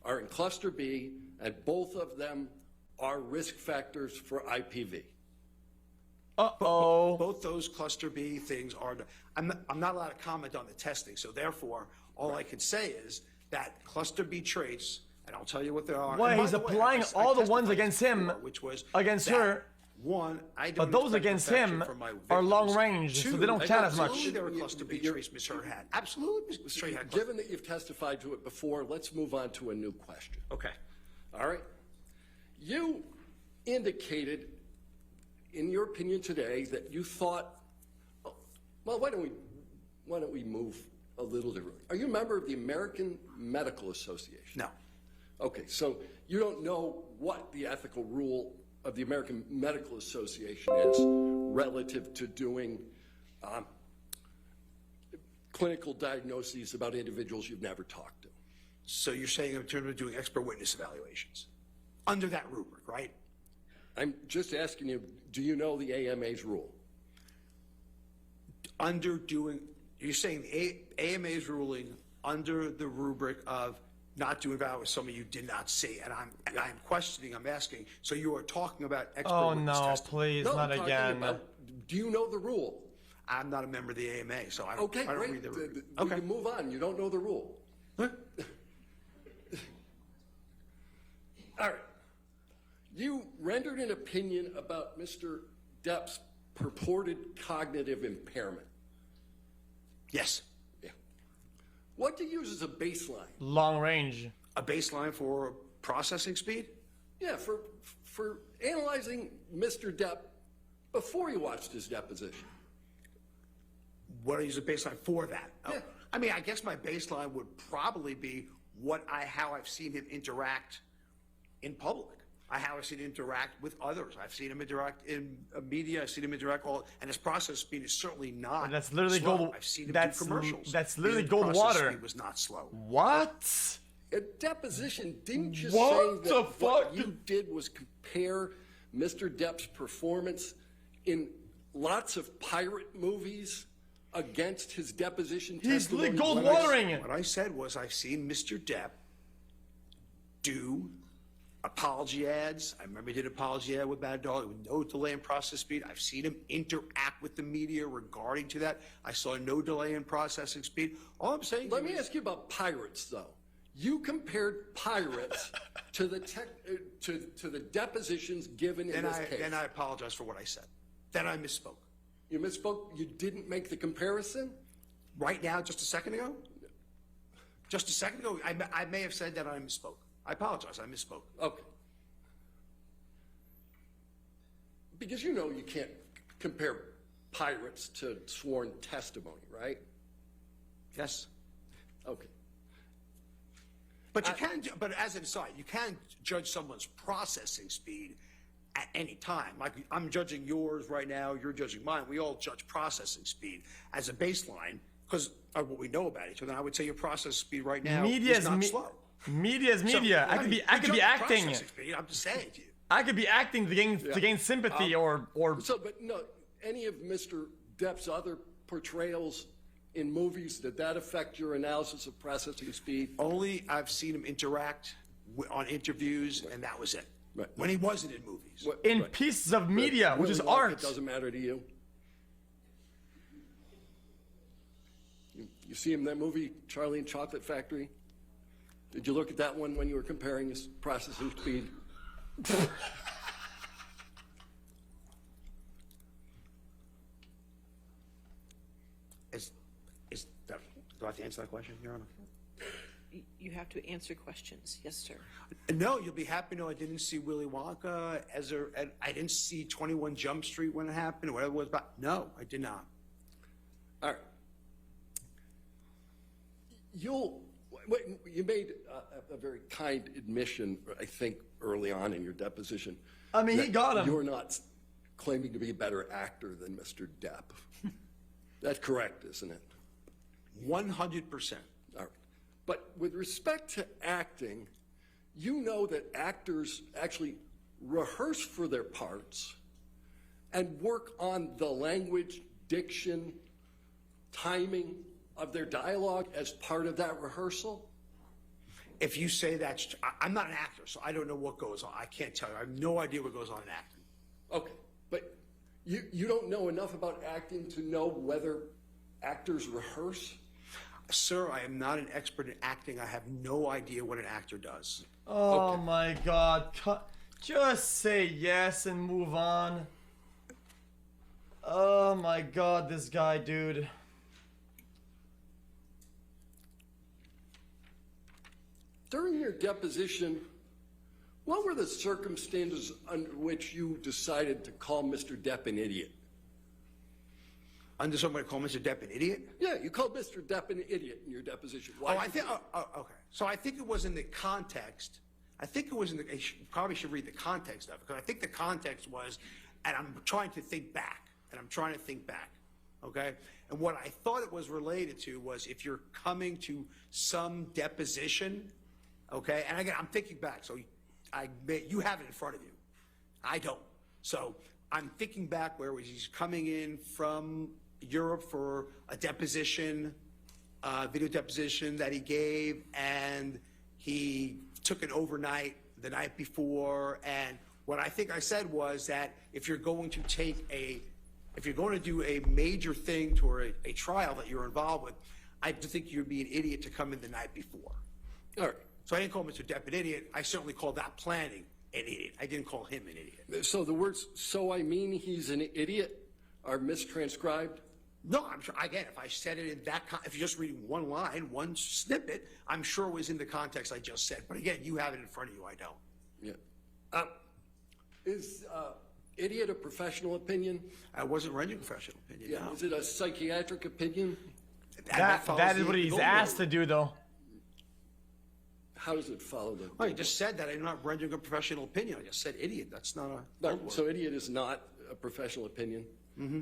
are in cluster B, and both of them are risk factors for IPV. Uh-oh. Both those cluster B things are, I'm not allowed to comment on the testing, so therefore, all I can say is that cluster B traits, and I'll tell you what they are. Well, And by he's the way, applying I all the ones testified against before, him which was against that, her. One, I But don't those expect against perfection him from my are victims. long range, so they don't Two, count as much. absolutely there were cluster B traits Ms. Hurt had. Absolutely, Ms. Hurt had. Given that you've testified to it before, let's move on to a new question. Okay. All right? You indicated, in your opinion today, that you thought, well, why don't we move a little differently? Are you a member of the American Medical Association? No. Okay, so you don't know what the ethical rule of the American Medical Association is relative to doing clinical diagnoses about individuals you've never talked to. So you're saying in terms of doing expert witness evaluations, under that rubric, right? I'm just asking you, do you know the AMA's rule? Under doing, you're saying the AMA's ruling under the rubric of not doing evaluation with somebody you did not see, and I'm questioning, I'm asking, so you are talking about expert Oh witness no, testing. please, No, not I'm talking again. about, do you know the rule? I'm not a member of the AMA, so I don't, Okay, I don't great. read the rubric. We Okay. can move on. You don't know the rule. Huh? All right. You rendered an opinion about Mr. Depp's purported cognitive impairment. Yes. Yeah. What do you use as a baseline? Long range. A baseline for processing speed? Yeah, for analyzing Mr. Depp before you watched his deposition. What do I use a baseline for that? Oh, Yeah. I mean, I guess my baseline would probably be how I've seen him interact in public. How I've seen him interact with others. I've seen him interact in media. I've seen him interact and his process speed is certainly not. That's literally slow. gold- I've seen him that's do commercials. that's literally His gold process water. Speed was not slow. What? At deposition, didn't you What say that the what fuck? you did was compare Mr. Depp's performance in lots of pirate movies against his deposition He's testimony? literally gold What I- watering. What I said was I've seen Mr. Depp do apology ads. I remember he did an apology ad with Bad Dog with no delay in process speed. I've seen him interact with the media regarding to that. I saw no delay in processing speed. All I'm saying. Let me ask you about pirates, though. You compared pirates to the to the depositions given in this case. Then I apologize for what I said. Then I misspoke. You misspoke? You didn't make the comparison? Right now, just a second ago? Just a second ago, I may have said that I misspoke. I apologize, I misspoke. Okay. Because you know you can't compare pirates to sworn testimony, right? Yes. Okay. But you can, but as an aside, you can judge someone's processing speed at any time. Like I'm judging yours right now, you're judging mine. We all judge processing speed as a baseline because of what we know about each other. I would say your processing speed right now is not slow. Media is media. So, I could be acting. Speed, I'm just saying to you. I could be acting to gain sympathy or. So, but no, any of Mr. Depp's other portrayals in movies, did that affect your analysis of processing speed? Only I've seen him interact on interviews, and that was it. Right. When he wasn't in movies. In pieces of media, which is art. It doesn't matter to you. You see him in that movie, Charlie and Chocolate Factory? Did you look at that one when you were comparing his processing speed? Do I have to answer that question, Your Honor? You have to answer questions. Yes, sir. No, you'll be happy to know I didn't see Willy Wonka I didn't see 21 Jump Street when it happened or whatever it was about. No, I did not. All right. You made a very kind admission, I think, early on in your deposition. I mean, he got him. You're not claiming to be a better actor than Mr. Depp. That's correct, isn't it? 100%. All right. But with respect to acting, you know that actors actually rehearse for their parts and work on the language, diction, timing of their dialogue as part of that rehearsal? If you say that's, I'm not an actor, so I don't know what goes on. I can't tell you. I have no idea what goes on in acting. Okay, but you don't know enough about acting to know whether actors rehearse? Sir, I am not an expert in acting. I have no idea what an actor does. Oh my God. Just say yes and move on. Oh my God, this guy, dude. During your deposition, what were the circumstances under which you decided to call Mr. Depp an idiot? Under somebody call Mr. Depp an idiot? Yeah, you called Mr. Depp an idiot in your deposition. Why? Okay. So I think it was in the context. I think it was in the. You probably should read the context of it because I think the context was, and I'm trying to think back. Okay. And what I thought it was related to was if you're coming to some deposition, okay. And again, I'm thinking back. So you have it in front of you. I don't. So I'm thinking back where he's coming in from Europe for a deposition, video deposition that he gave, and he took it overnight the night before. And what I think I said was that if you're going to do a major thing to a trial that you're involved with, I think you'd be an idiot to come in the night before. All right. So I didn't call Mr. Depp an idiot. I certainly called that planning an idiot. I didn't call him an idiot. So the words, so I mean he's an idiot, are mistranscribed? No, I'm sure, again, if I said it in that, if you're just reading one line, one snippet, I'm sure it was in the context I just said. But again, you have it in front of you, I don't. Yeah. Is idiot a professional opinion? I wasn't rendering professional opinion, Yeah. no. Is it a psychiatric opinion? That is what he's asked to do, though. How does it follow the... Well, you just said that I'm not rendering a professional opinion. I just said idiot. That's not a... No, so idiot is not a professional opinion? Mm-hmm.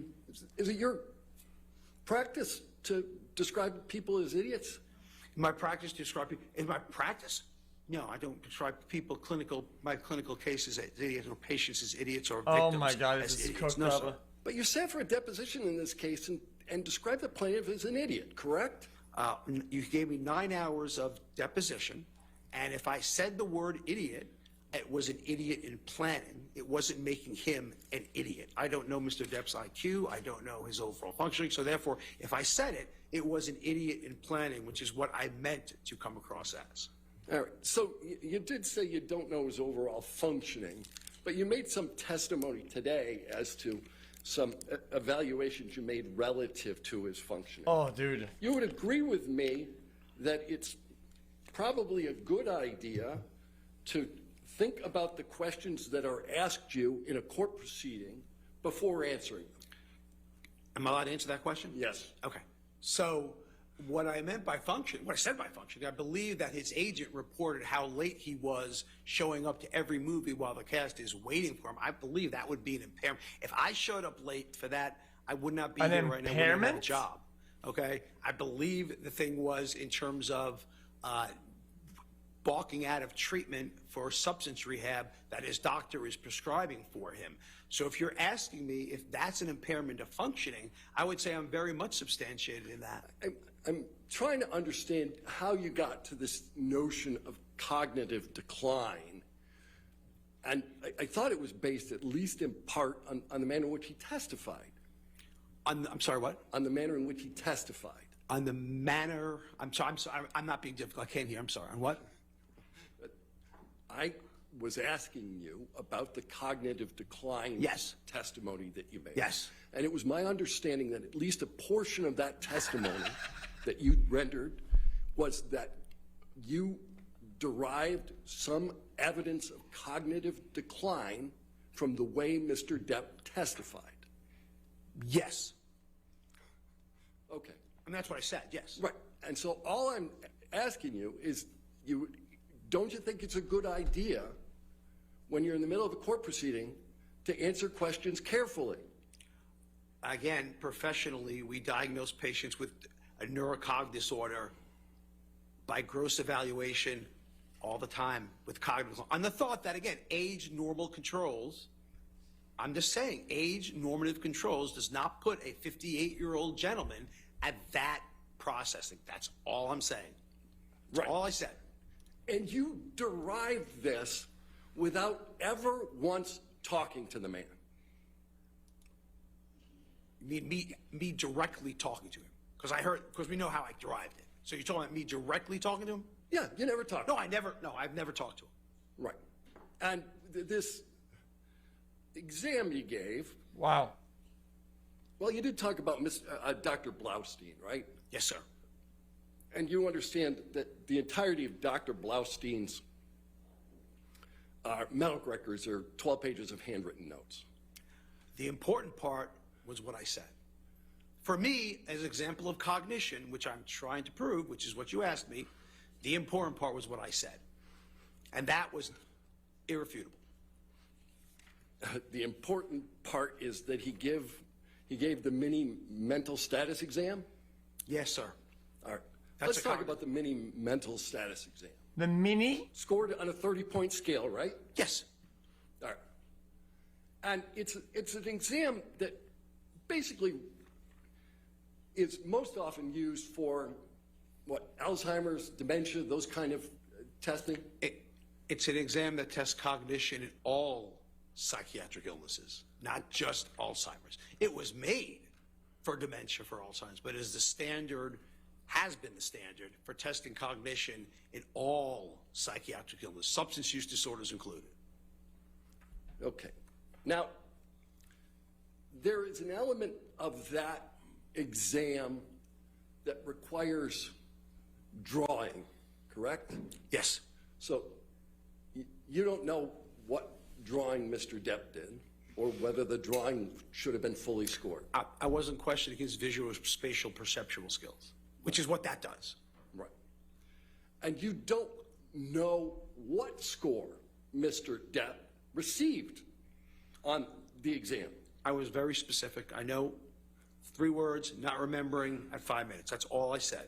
Is it your practice to describe people as idiots? In my practice, in my practice? No, I don't describe people my clinical cases as idiots or patients as idiots or victims. Oh my God, as this is idiots. cooked No, up. sir. But you sat for a deposition in this case and described the plaintiff as an idiot, correct? You gave me 9 hours of deposition, and if I said the word idiot, it was an idiot in planning. It wasn't making him an idiot. I don't know Mr. Depp's IQ. I don't know his overall functioning. So therefore, if I said it, it was an idiot in planning, which is what I meant to come across as. All right, so you did say you don't know his overall functioning, but you made some testimony today as to some evaluations you made relative to his functioning. Oh, dude. You would agree with me that it's probably a good idea to think about the questions that are asked you in a court proceeding before answering them. Am I allowed to answer that question? Yes. Okay. So what I meant by function, what I said by function, I believe that his agent reported how late he was showing up to every movie while the cast is waiting for him. I believe that would be an impairment. If I showed up late for that, I would not be An here right now. I wouldn't have a impairment? job. Okay. I believe the thing was in terms of balking out of treatment for substance rehab that his doctor is prescribing for him. So if you're asking me if that's an impairment of functioning, I would say I'm very much substantiated in that. I'm trying to understand how you got to this notion of cognitive decline. And I thought it was based at least in part on the manner in which he testified. I'm sorry, what? On the manner in which he testified. On the manner, I'm sorry, I'm not being difficult. I can't hear. I'm sorry. On what? I was asking you about the cognitive decline Yes. testimony that you made. Yes. And it was my understanding that at least a portion of that testimony that you rendered was that you derived some evidence of cognitive decline from the way Mr. Depp testified. Yes. Okay. And that's what I said, yes. Right. And so all I'm asking you is, don't you think it's a good idea when you're in the middle of a court proceeding to answer questions carefully? Again, professionally, we diagnose patients with a neurocog disorder by gross evaluation all the time with cognitive. On the thought that, again, age normal controls, I'm just saying, age normative controls does not put a 58-year-old gentleman at that processing. That's all I'm saying. That's Right. all I said. And you derived this without ever once talking to the man. Me directly talking to him. Because we know how I derived it. So you're talking about me directly talking to him? Yeah, you never talked. No, I've never talked to him. Right. And this exam you gave, Wow. well, you did talk about Dr. Blaustein, right? Yes, sir. And you understand that the entirety of Dr. Blaustein's medical records are 12 pages of handwritten notes. The important part was what I said. For me, as an example of cognition, which I'm trying to prove, which is what you asked me, the important part was what I said. And that was irrefutable. The important part is that he gave the mini mental status exam. Yes, sir. All right. That's Let's a talk cog- about the mini mental status exam. The mini? Scored on a 30-point scale, right? Yes. All right. And it's an exam that basically is most often used for, Alzheimer's, dementia, those kind of testing? It's an exam that tests cognition in all psychiatric illnesses, not just Alzheimer's. It was made for dementia for Alzheimer's, but is the standard, has been the standard for testing cognition in all psychiatric illness, substance use disorders included. Okay. Now, there is an element of that exam that requires drawing, correct? Yes. So you don't know what drawing Mr. Depp did or whether the drawing should have been fully scored. I wasn't questioning his visual spatial perceptual skills, which is what that does. Right. And you don't know what score Mr. Depp received on the exam. I was very specific. I know 3 words, not remembering at 5 minutes. That's all I said.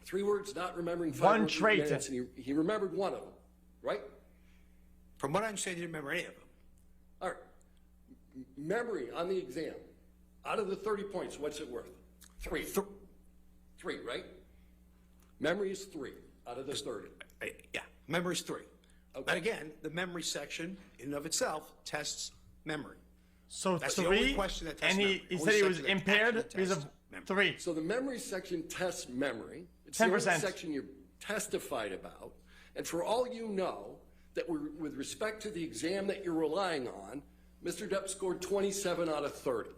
3 words, not remembering 5 One words, trait. minutes, and he remembered one of them, right? From what I understand, he didn't remember any of them. All right. Memory on the exam, out of the 30 points, what's it worth? 3. 3, right? Memory is 3 out of the 30. Yeah, memory's 3. But again, the memory section in and of itself tests memory. So That's the only 3, question that tests and memory. he Only said he was section that impaired actually because of tests memory. 3. So the memory section tests memory. It's the only 10%. section you testified about. And for all you know, that with respect to the exam that you're relying on, Mr. Depp scored 27 out of 30.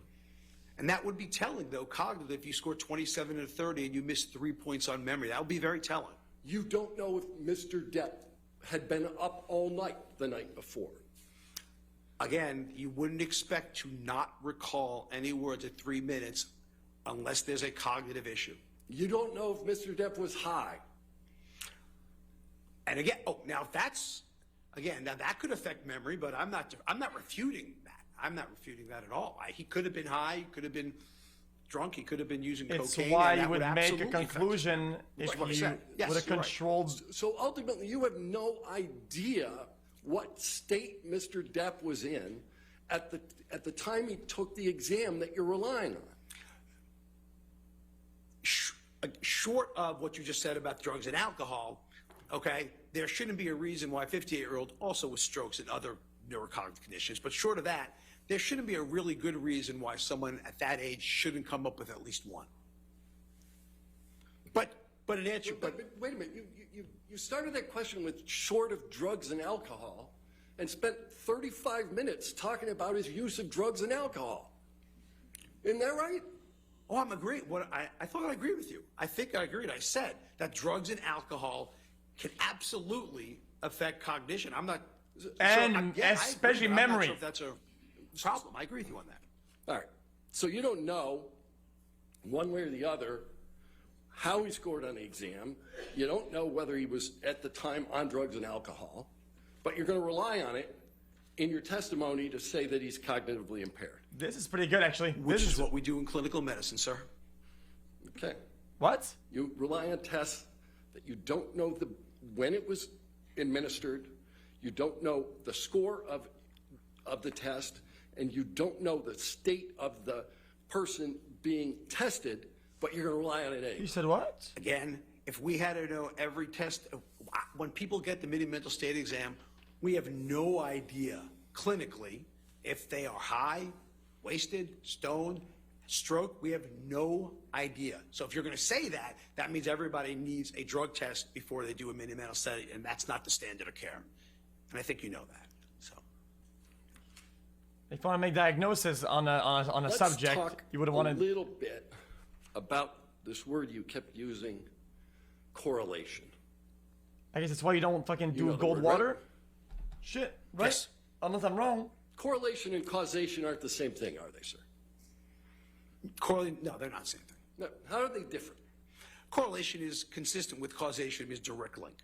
And that would be telling, though, cognitive, if you score 27 out of 30 and you miss 3 points on memory. That would be very telling. You don't know if Mr. Depp had been up all night the night before. Again, you wouldn't expect to not recall any words at 3 minutes unless there's a cognitive issue. You don't know if Mr. Depp was high. And again, now that's, again, now that could affect memory, but I'm not refuting that. I'm not refuting that at all. He could have been high, he could have been drunk, he could have been using It's cocaine. why and you that would make a absolutely affect conclusion if That's what I you said. Yes, would have you're right. controlled. So ultimately, you have no idea what state Mr. Depp was in at the time he took the exam that you're relying on. Short of what you just said about drugs and alcohol, okay, there shouldn't be a reason why a 58-year-old also with strokes and other neurocognitive conditions, but short of that, there shouldn't be a really good reason why someone at that age shouldn't come up with at least one. But in answer, But wait a minute, you started that question with short of drugs and alcohol and spent 35 minutes talking about his use of drugs and alcohol. Isn't that right? oh, I'm agreeing. I thought I agreed with you. I think I agreed. I said that drugs and alcohol can absolutely affect cognition. I'm not, And I agree, especially but I'm not memory. sure if that's a problem. I agree with you on that. All right. So you don't know one way or the other how he scored on the exam. You don't know whether he was at the time on drugs and alcohol, but you're going to rely on it in your testimony to say that he's cognitively impaired. This is pretty good, actually. Which is what we do in clinical medicine, sir. Okay. What? You rely on tests that you don't know when it was administered, you don't know the score of the test, and you don't know the state of the person being tested, but you're going to rely on it anyway. You said what? Again, if we had to know every test, when people get the mini-mental state exam, we have no idea clinically if they are high, wasted, stoned, stroke. We have no idea. So if you're going to say that, that means everybody needs a drug test before they do a mini-mental study, and that's not the standard of care. And I think you know that. So If you want to make diagnosis on a Let's subject, talk you would have a wanted. little bit about this word you kept using, correlation. I guess that's why you don't fucking do know the gold word, water. right? Shit, right? Yes. Unless I'm wrong. Correlation and causation aren't the same thing, are they, sir? no, they're not the same thing. No, how are they different? Correlation is consistent with causation, is direct link.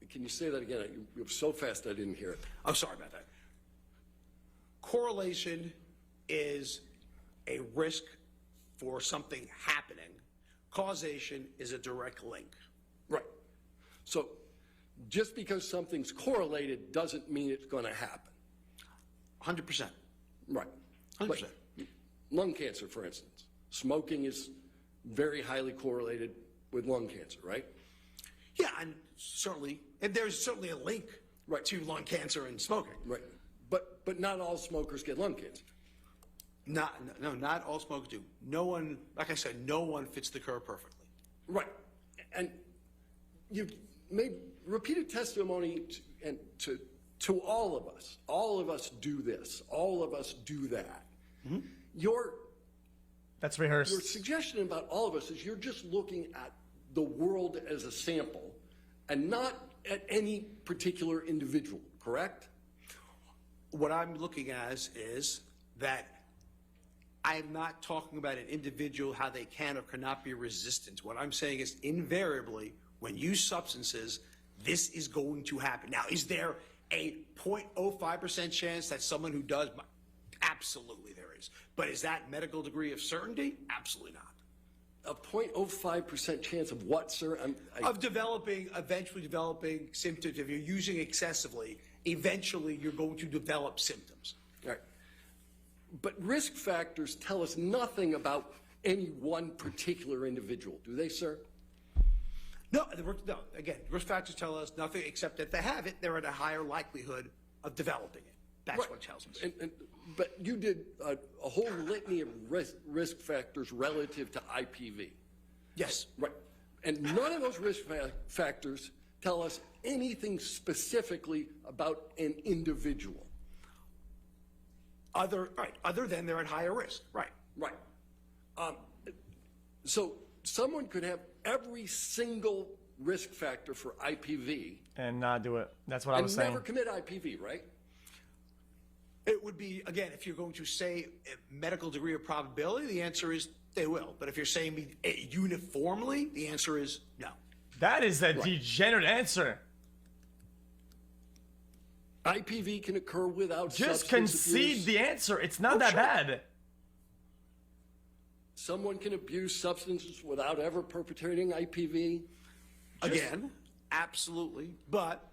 Can you say that again? You were so fast I didn't hear it. I'm sorry about that. Correlation is a risk for something happening. Causation is a direct link. Right. So just because something's correlated doesn't mean it's going to happen. 100%. Right. 100%. Like lung cancer, for instance. Smoking is very highly correlated with lung cancer, right? Yeah, and there's certainly a link Right. to lung cancer and smoking. Right. But not all smokers get lung cancer. Not all smokers do. No one, like I said, no one fits the curve perfectly. Right. And you've made repeated testimony to all of us. All of us do this. All of us do that. Mm-hmm. That's Your rehearsed. suggestion about all of us is you're just looking at the world as a sample and not at any particular individual, correct? What I'm looking at is that I'm not talking about an individual, how they can or cannot be resistant. What I'm saying is invariably, when you use substances, this is going to happen. Now, is there a 0.05% chance that someone who does? Absolutely there is. But is that medical degree of certainty? Absolutely not. A 0.05% chance of what, sir? Of eventually developing symptoms. If you're using excessively, eventually you're going to develop symptoms. All right. But risk factors tell us nothing about any one particular individual, do they, sir? No, no. Again, risk factors tell us nothing except that if they have it, they're at a higher likelihood of developing it. That's Right. what it tells us. But you did a whole litany of risk factors relative to IPV. Yes. Right. And none of those risk factors tell us anything specifically about an individual. Other than they're at higher risk. Right. Right. So someone could have every single risk factor for IPV And not do it. That's what I was and saying. never commit IPV, right? It would be, again, if you're going to say a medical degree of probability, the answer is they will. But if you're saying uniformly, the answer is no. That is a degenerate answer. IPV can occur without Just substance concede abuse. the answer. It's not that sure. bad. Someone can abuse substances without ever perpetrating IPV. Again, absolutely. But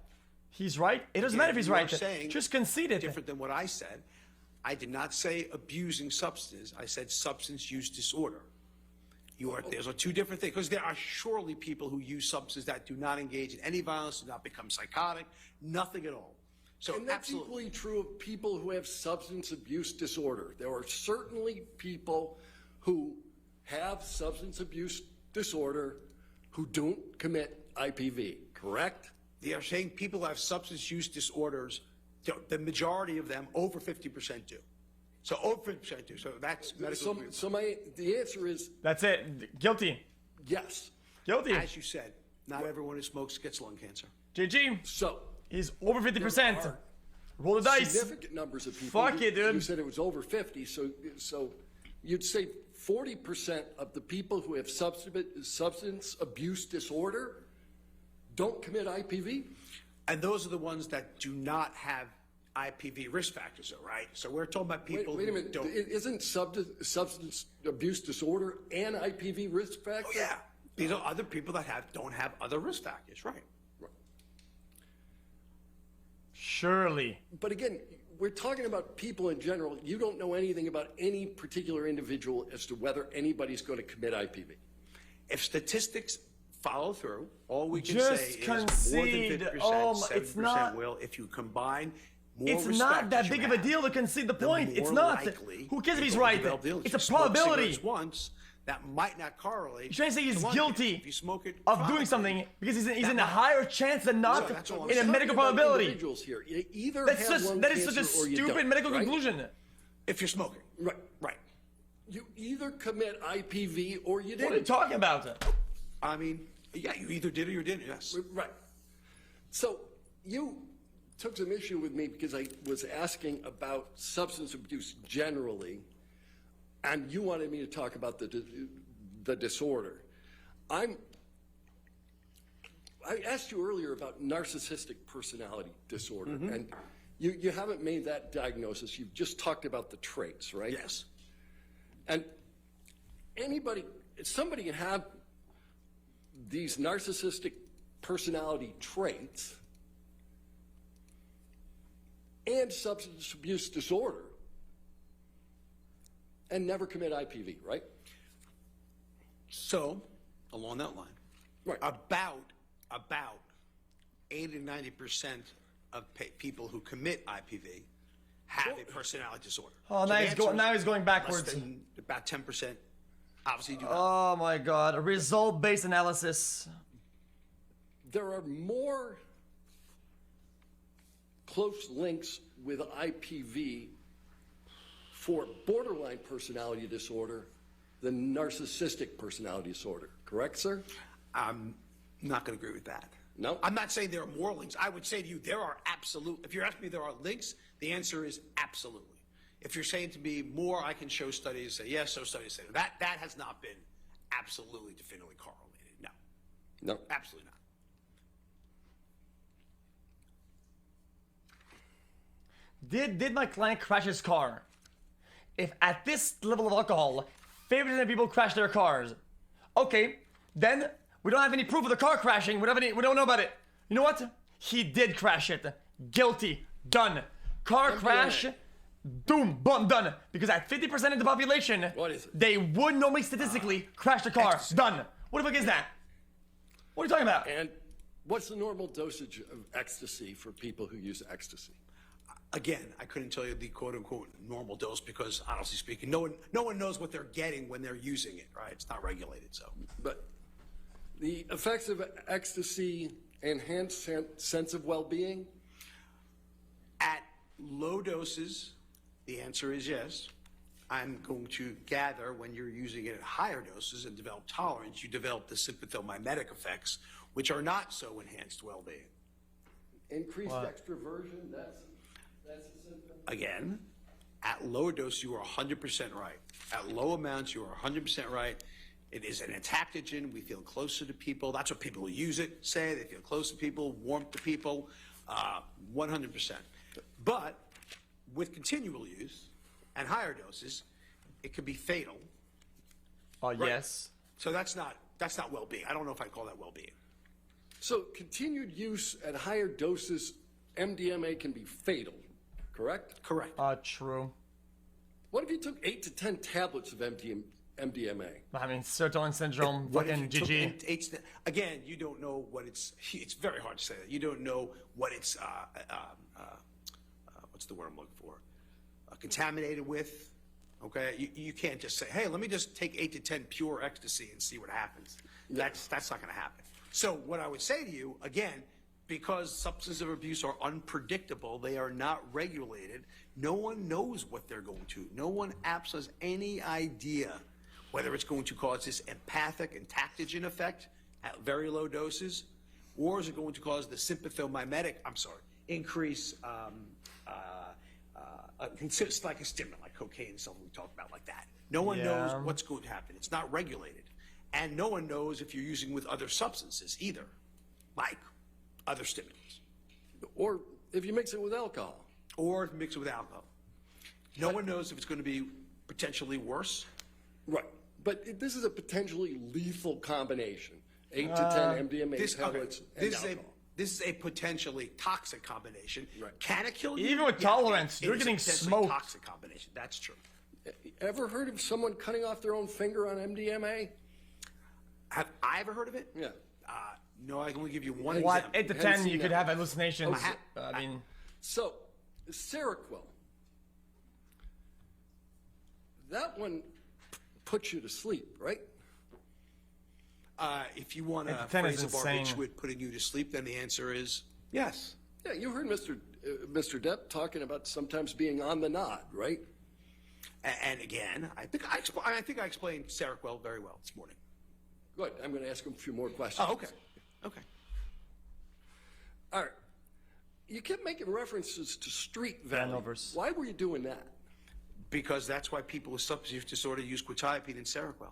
He's right. It doesn't matter if he's you are right. saying Just concede it. different than what I said. I did not say abusing substances. I said substance use disorder. Those are two different things, because there are surely people who use substances that do not engage in any violence, do not become psychotic, nothing at all. So And that's absolutely. equally true of people who have substance abuse disorder. There are certainly people who have substance abuse disorder who don't commit IPV, correct? They are saying people who have substance use disorders, the majority of them, over 50% do. So over 50% do. So that's medical. The answer is That's it. Guilty. yes. Guilty. As you said, not everyone who smokes gets lung cancer. GG. So He's over 50%. There are Roll the dice. significant numbers of people. Fuck it, dude. You said it was over 50, so you'd say 40% of the people who have substance abuse disorder don't commit IPV? And those are the ones that do not have IPV risk factors, though, right? So we're talking about people Wait a who minute, don't. isn't substance abuse disorder an IPV risk factor? Oh, yeah. These are other people that don't have other risk factors, right? Surely. But again, we're talking about people in general. You don't know anything about any particular individual as to whether anybody's going to commit IPV. If statistics follow through, all we can Just say is concede. more than 50%, Oh my- 70% it's not- will. If you combine more It's risk not factors that you big of a have, deal to concede the the point. It's more not. likely Who cares if you're he's going to right? develop illness. It's You a smoke probability. cigarettes once, that might not correlate. You're trying to say he's to lung cancer. guilty If you smoke it of doing chronically, something because he's in a might- higher chance than not that's all I'm in a saying. medical Talking about probability. Individuals here. You either That's have just lung that is such a cancer or you stupid don't, medical right? conclusion. If you're smoking. Right. Right. You either commit IPV or you What are you didn't. talking about? I mean, yeah, you either did or you didn't, yes. Right. So you took some issue with me because I was asking about substance abuse generally, and you wanted me to talk about the disorder. I asked you earlier about narcissistic personality disorder, and you haven't made that diagnosis. You've just talked about the traits, right? Yes. And somebody can have these narcissistic personality traits and substance abuse disorder and never commit IPV, right? So, along that line, Right. about 80 to 90% of people who commit IPV have a personality disorder. Oh, So now the he's answer is going less backwards. than about 10% obviously do not. Oh my God! A result-based analysis. There are more close links with IPV for borderline personality disorder than narcissistic personality disorder. Correct, sir? I'm not going to agree with that. No? I'm not saying there are more links. I would say to you, there are if you're asking me there are links, the answer is absolutely. If you're saying to me more, I can show studies, say yes, so studies say that. That has not been absolutely definitively correlated. No, No. absolutely not. Did my client crash his car? If at this level of alcohol, 50% of people crash their cars, okay, then we don't have any proof of the car crashing. We don't know about it. You know what? He did crash it. Guilty. Done. Car crash. Boom. Boom. Done. Because at 50% of the population, What is it? they would normally statistically crash the car. XQc. Done. What the fuck is that? What are you talking about? And what's the normal dosage of ecstasy for people who use ecstasy? Again, I couldn't tell you the quote-unquote normal dose because, honestly speaking, no one knows what they're getting when they're using it, right? It's not regulated, so. But the effects of ecstasy enhance sense of well-being? At low doses, the answer is yes. I'm going to gather when you're using it at higher doses and develop tolerance, you develop the sympathomimetic effects, which are not so enhanced well-being. Increased extroversion, that's a symptom? Again, at low dose, you are 100% right. At low amounts, you are 100% right. It is an entactogen. We feel closer to people. That's what people who use it say. They feel close to people, warmth to people, 100%. But with continual use and higher doses, it could be fatal. Yes. So that's not well-being. I don't know if I call that well-being. So continued use at higher doses, MDMA can be fatal, correct? Correct. True. What if you took 8 to 10 tablets of MDMA? I mean, serotonin syndrome, What if fucking you took GG. again, you don't know what it's very hard to say that. You don't know what it's, what's the word I'm looking for? Contaminated with, okay? You can't just say, hey, let me just take 8 to 10 pure ecstasy and see what happens. That's not gonna happen. So what I would say to you, again, because substance abuse are unpredictable, they are not regulated, no one knows what they're going to. No one has any idea whether it's going to cause this empathic entactogen effect at very low doses, or is it going to cause the sympathomimetic, increase, it's like a stimulant, like cocaine and something we talked about like that. No one knows what's going to happen. It's not regulated. And no one knows if you're using with other substances either, like other stimulants. Or if you mix it with alcohol. Or mix it with alcohol. No one knows if it's going to be potentially worse. Right. But this is a potentially lethal combination. 8 to 10 MDMA tablets and alcohol. This is a potentially toxic combination. Right. Can it kill you? Even with tolerance, you're getting It is a potentially smoked. toxic combination. That's true. Ever heard of someone cutting off their own finger on MDMA? Have I ever heard of it? Yeah. No, I can only give you one What? example. 8 to Haven't 10, seen you could that. have hallucinations. Oh, I mean, So, Seroquel. That one puts you to sleep, right? If you want 8 to to 10 is phrase a insane. barbiturate putting you to sleep, then the answer is yes. Yeah, you heard Mr. Depp talking about sometimes being on the nod, right? And again, I think I explained Seroquel very well this morning. Good. I'm going to ask him a few more questions. Oh, okay. Okay. All right. You kept making references to street value. Hangovers. Why were you doing that? Because that's why people with substance use disorder use quetiapine and Seroquel.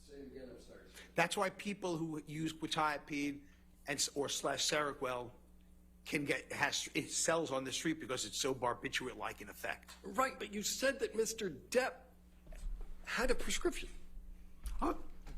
Say it again, I'm sorry. That's why people who use quetiapine or Seroquel can it sells on the street because it's so barbiturate-like in effect. Right, but you said that Mr. Depp had a prescription.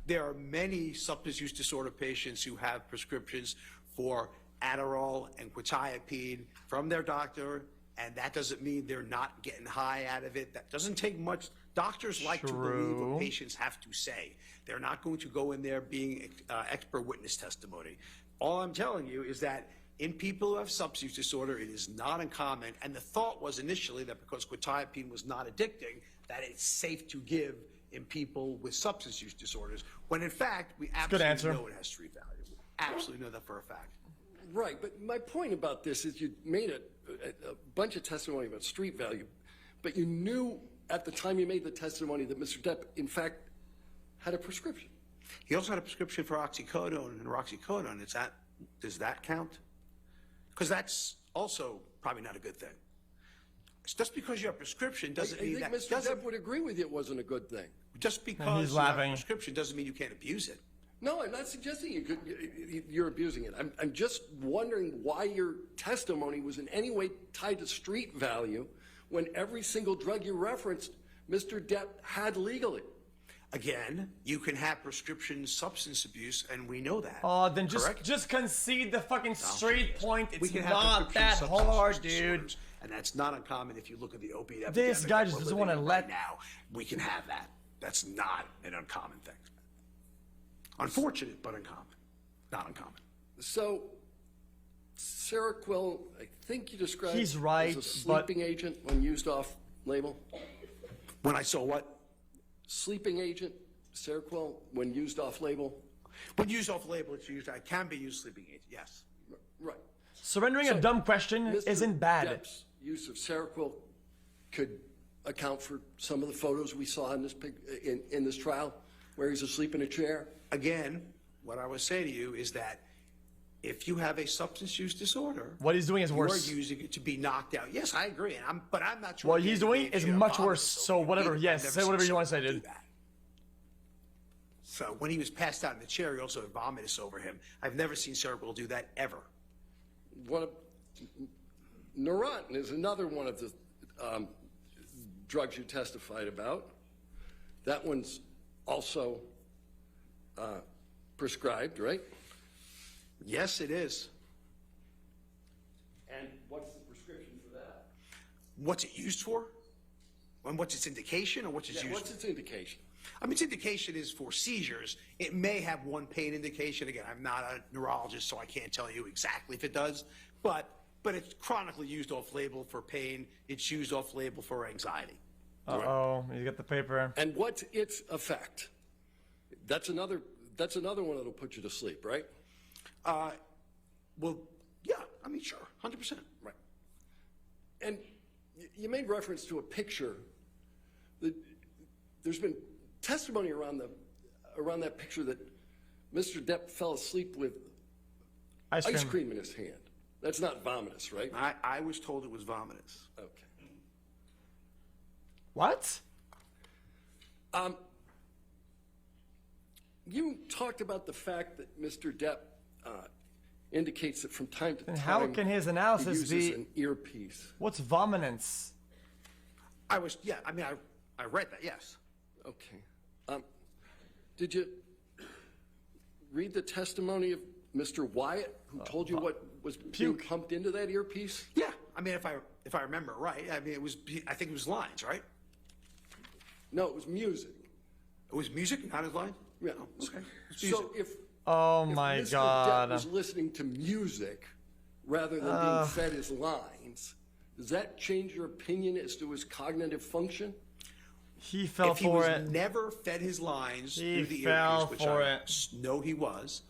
There are many substance use disorder patients who have prescriptions for Adderall and quetiapine from their doctor, and that doesn't mean they're not getting high out of it. That doesn't take much. Doctors like to believe what patients have to say. They're not going to go in there being expert witness testimony. All I'm telling you is that in people who have substance use disorder, it is not uncommon, and the thought was initially that because quetiapine was not addicting, that it's safe to give in people with substance use disorders, when in fact, we absolutely know it has street value. We absolutely know that for a fact. Right, but my point about this is you made a bunch of testimony about street value, but you knew at the time you made the testimony that Mr. Depp, in fact, had a prescription. He also had a prescription for oxycodone and roxicodone. Does that count? Because that's also probably not a good thing. Just because you have a prescription doesn't mean that. I think Mr. Depp would agree with you it wasn't a good thing. Just because you have a prescription doesn't mean you can't abuse it. No, I'm not suggesting you're abusing it. I'm just wondering why your testimony was in any way tied to street value when every single drug you referenced, Mr. Depp had legally. Again, you can have prescription substance abuse, and we know that. Then just concede the fucking street point. It's not that prescription hard, substance dude. disorders, and that's not uncommon if you look at the opiate epidemic. This guy that just we're doesn't living wanna in let- right now. We can have that. That's not an uncommon thing. Unfortunate, but uncommon. Not uncommon. So, Seroquel, I think you described He's right, as a sleeping agent when used off-label. When I saw what? Sleeping agent, Seroquel, when used off-label. When used off-label, it's used. It can be used sleeping agent. Yes. Right. Surrendering a dumb question Mr. isn't bad. Depp's use of Seroquel could account for some of the photos we saw in this trial, where he's asleep in a chair. Again, what I would say to you is that if you have a substance use disorder, What he's doing is you worse. are using it to be knocked out. Yes, I agree, but I'm not sure. What he's doing is much worse. So whatever. Yes, say whatever you want to say, dude. So when he was passed out in the chair, he also had vomitus over him. I've never seen Seroquel do that ever. Neurontin is another one of the drugs you testified about. That one's also prescribed, right? Yes, it is. And what's the prescription for that? What's it used for? And what's its indication, or what's its used What's for? its indication? I mean, its indication is for seizures. It may have one pain indication. Again, I'm not a neurologist, so I can't tell you exactly if it does. But it's chronically used off-label for pain. It's used off-label for anxiety. Uh-oh, you got the paper. And what's its effect? That's another one that'll put you to sleep, right? Well, yeah. I mean, sure, 100%. Right. And you made reference to a picture. There's been testimony around that picture that Mr. Depp fell asleep with ice cream in his hand. That's not vomitous, right? I was told it was vomitous. Okay. What? You talked about the fact that Mr. Depp indicates that from time to time. And how can his he analysis uses be? an earpiece? What's vominance? I mean, I read that, yes. Okay. Did you read the testimony of Mr. Wyatt, who told you what was being pumped into that earpiece? Yeah. I mean, if I remember right, I mean, I think it was lines, right? No, it was music. It was music, not his line? Yeah. Okay. It's music. So if My Mr. God. Depp was listening to music rather than being fed his lines, does that change your opinion as to his cognitive function? He fell if he for was it. never fed his lines He through the fell earpiece, which for I it. know he was,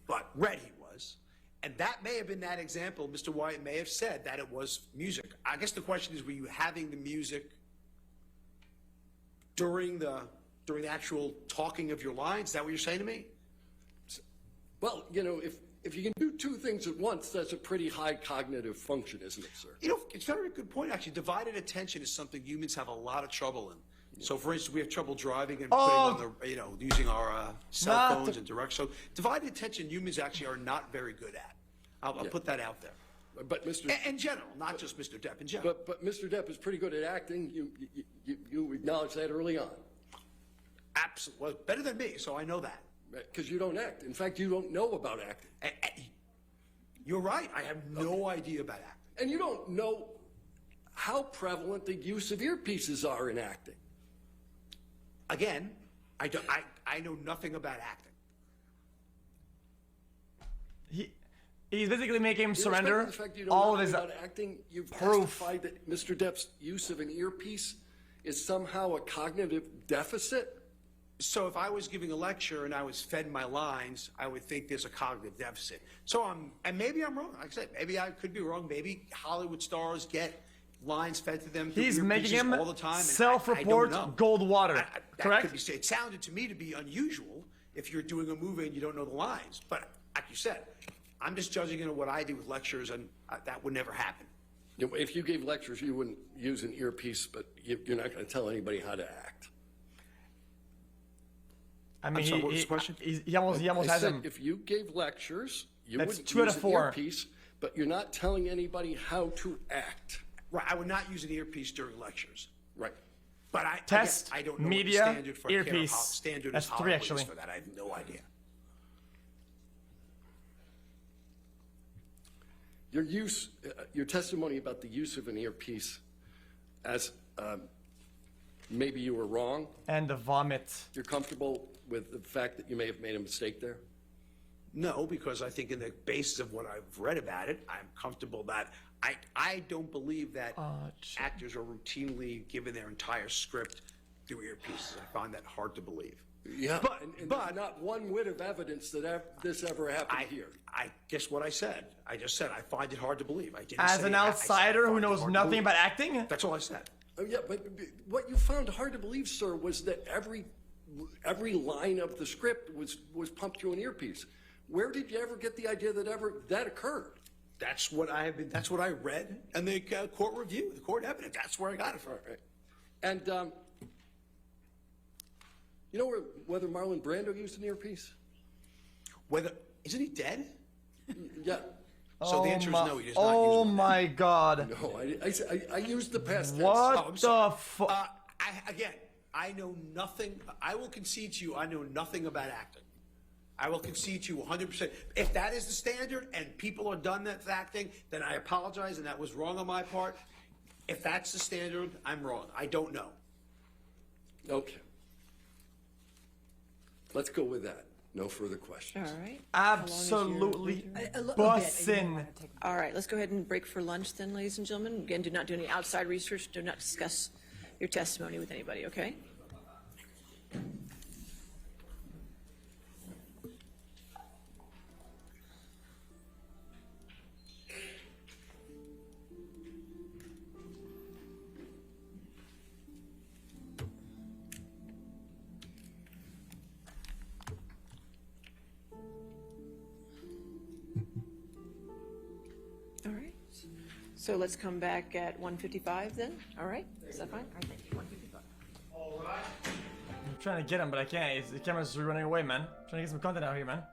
but read he was, and that may have been that example. Mr. Wyatt may have said that it was music. I guess the question is, were you having the music during the actual talking of your lines? Is that what you're saying to me? Well, if you can do two things at once, that's a pretty high cognitive function, isn't it, sir? It's a very good point, actually. Divided attention is something humans have a lot of trouble in. So, for instance, we have trouble driving and putting on the, using our cell phones and direct. So, divided attention, humans actually are not very good at. I'll put that out there. But Mr. In general, not just Mr. Depp, in general. But Mr. Depp is pretty good at acting. You acknowledged that early on. Absolutely. Well, better than me, so I know that. Because you don't act. In fact, you don't know about acting. You're right. I have no idea about acting. And you don't know how prevalent the use of earpieces are in acting. Again, I know nothing about acting. He's basically making him surrender The fact you don't all know of his about acting, you've proof. testified that Mr. Depp's use of an earpiece is somehow a cognitive deficit. So if I was giving a lecture and I was fed my lines, I would think there's a cognitive deficit. So and maybe I'm wrong. Like I said, maybe I could be wrong. Maybe Hollywood stars get lines fed to them. He's making him all the time. self-report gold water. Correct? Could be, it sounded to me to be unusual if you're doing a movie and you don't know the lines. But like you said, I'm just judging it on what I do with lectures, and that would never happen. If you gave lectures, you wouldn't use an earpiece, but you're not going to tell anybody how to act. I mean, sorry, what was the question? he almost I has said him. if you gave lectures, you That's wouldn't 2 out of use 4. an earpiece, but you're not telling anybody how to act. Right, I would not use an earpiece during lectures. Right. But Test, I don't know media, what the standard for earpiece. Standard That's is 3 Hollywood actually. is for that. I have no idea. Your testimony about the use of an earpiece, as maybe you were wrong. And the vomit. You're comfortable with the fact that you may have made a mistake there? No, because I think in the basis of what I've read about it, I'm comfortable that I don't believe that actors are routinely given their entire script through earpieces. I find that hard to believe. Yeah, But- and but- there's not one whit of evidence that this ever happened here. I guess what I said. I just said I find it hard to believe. I didn't As say an I said I outsider who find it knows hard to nothing believe. about acting, That's all I said. Oh, yeah, but what you found hard to believe, sir, was that every line of the script was pumped through an earpiece. Where did you ever get the idea that occurred? That's what I read in the court review, the court evidence. That's where I got it from. All right. And you know whether Marlon Brando used an earpiece? Isn't he dead? Yeah. So the answer is no, he does not oh use one. my god. No, I used the past tense. What I'm the sorry. fuck? I know nothing. I will concede to you, I know nothing about acting. I will concede to you 100%. If that is the standard and people are done that's acting, then I apologize and that was wrong on my part. If that's the standard, I'm wrong. I don't know. Okay. Let's go with that. No further questions. All right. Absolutely A little bit. bussin'. All right, let's go ahead and break for lunch then, ladies and gentlemen. Again, do not do any outside research. Do not discuss your testimony with anybody, okay? All right. So let's come back at 1:55 then. All right. Is that fine? All right. Thank you. 1:55. I'm trying to get him, but I can't. The camera's running away, man. I'm trying to get some content out here, man.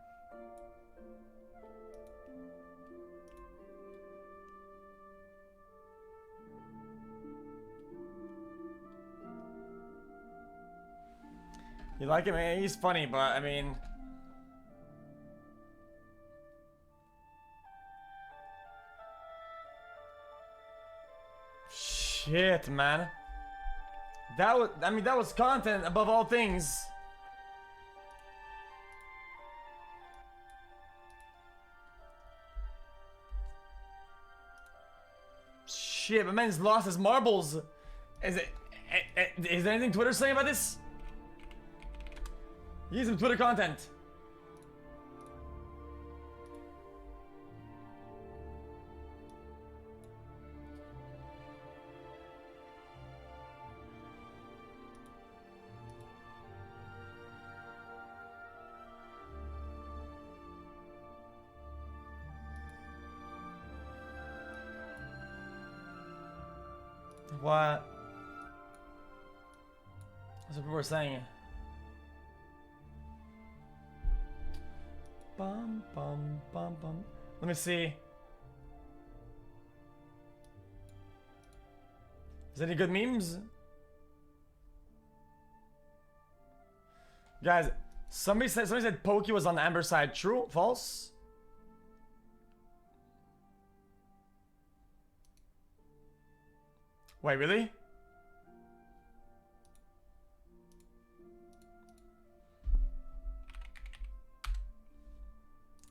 You like him? He's funny, but I mean... Shit, man. That was content above all things. Shit, my man's lost his marbles. Is there anything Twitter's saying about this? Use some Twitter content. What? That's what people were saying. Bum bum bum bum. Let me see. Is there any good memes? Guys, somebody said Pokey was on the Ember side. True? False? Wait, really?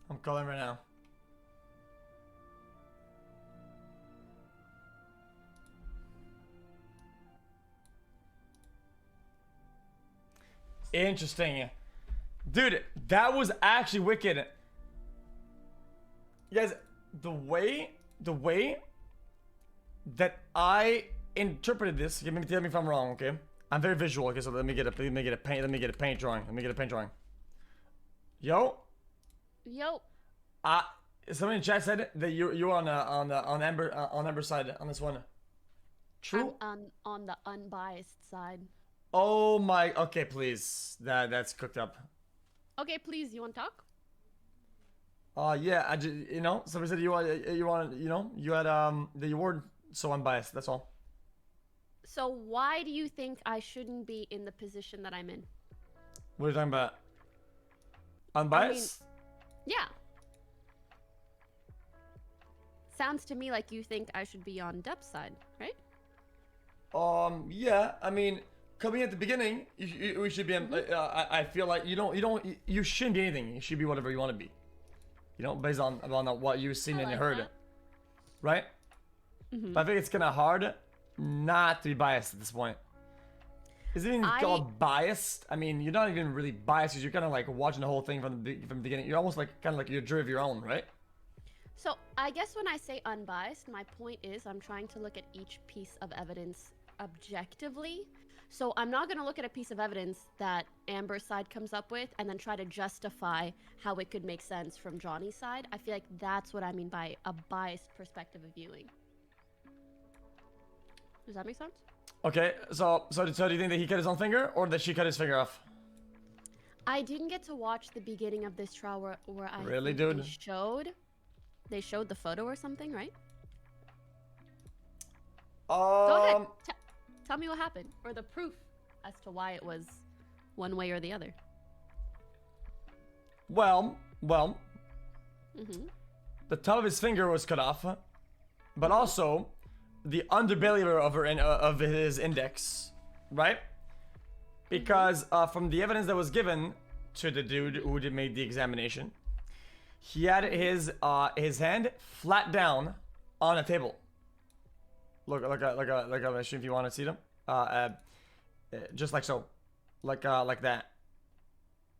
I'm calling right now. Interesting. Dude, that was actually wicked. You guys, the way that I interpreted this, tell me if I'm wrong, okay? I'm very visual, okay, so let me get a paint drawing. Yo? Yo. Somebody in chat said that you're on Ember side on this one. True? I'm on the unbiased side. Oh my, okay, please. That's cooked up. Okay, please, you want to talk? Yeah, I just, somebody said you had the award, so unbiased, that's all. So why do you think I shouldn't be in the position that I'm in? What are you talking about? Unbiased? Yeah. Sounds to me like you think I should be on Depp's side, right? Yeah, I mean, coming at the beginning, we should be. I feel like you shouldn't be anything. You should be whatever you want to be. You know, based on what you've seen I and you like heard, that. right? But I think it's kind of hard not to be biased at this point. Is it even called biased? I mean, you're not even really biased because you're kind of like watching the whole thing from the beginning. You're almost like kind of like you're a jury of your own, right? So I guess when I say unbiased, my point is I'm trying to look at each piece of evidence objectively. So I'm not going to look at a piece of evidence that Amber's side comes up with and then try to justify how it could make sense from Johnny's side. I feel like that's what I mean by a biased perspective of viewing. Does that make sense? Okay, so do you think that he cut his own finger or that she cut his finger off? I didn't get to watch the beginning of this trial where I Really, think dude? they showed the photo or something, right? Go ahead. Tell me what happened or the proof as to why it was one way or the other. Well, the top of his finger was cut off, but also the underbelly of his index, right? Because from the evidence that was given to the dude who made the examination, he had his hand flat down on a table. Look like a machine if you want to see them. Just like so, like that,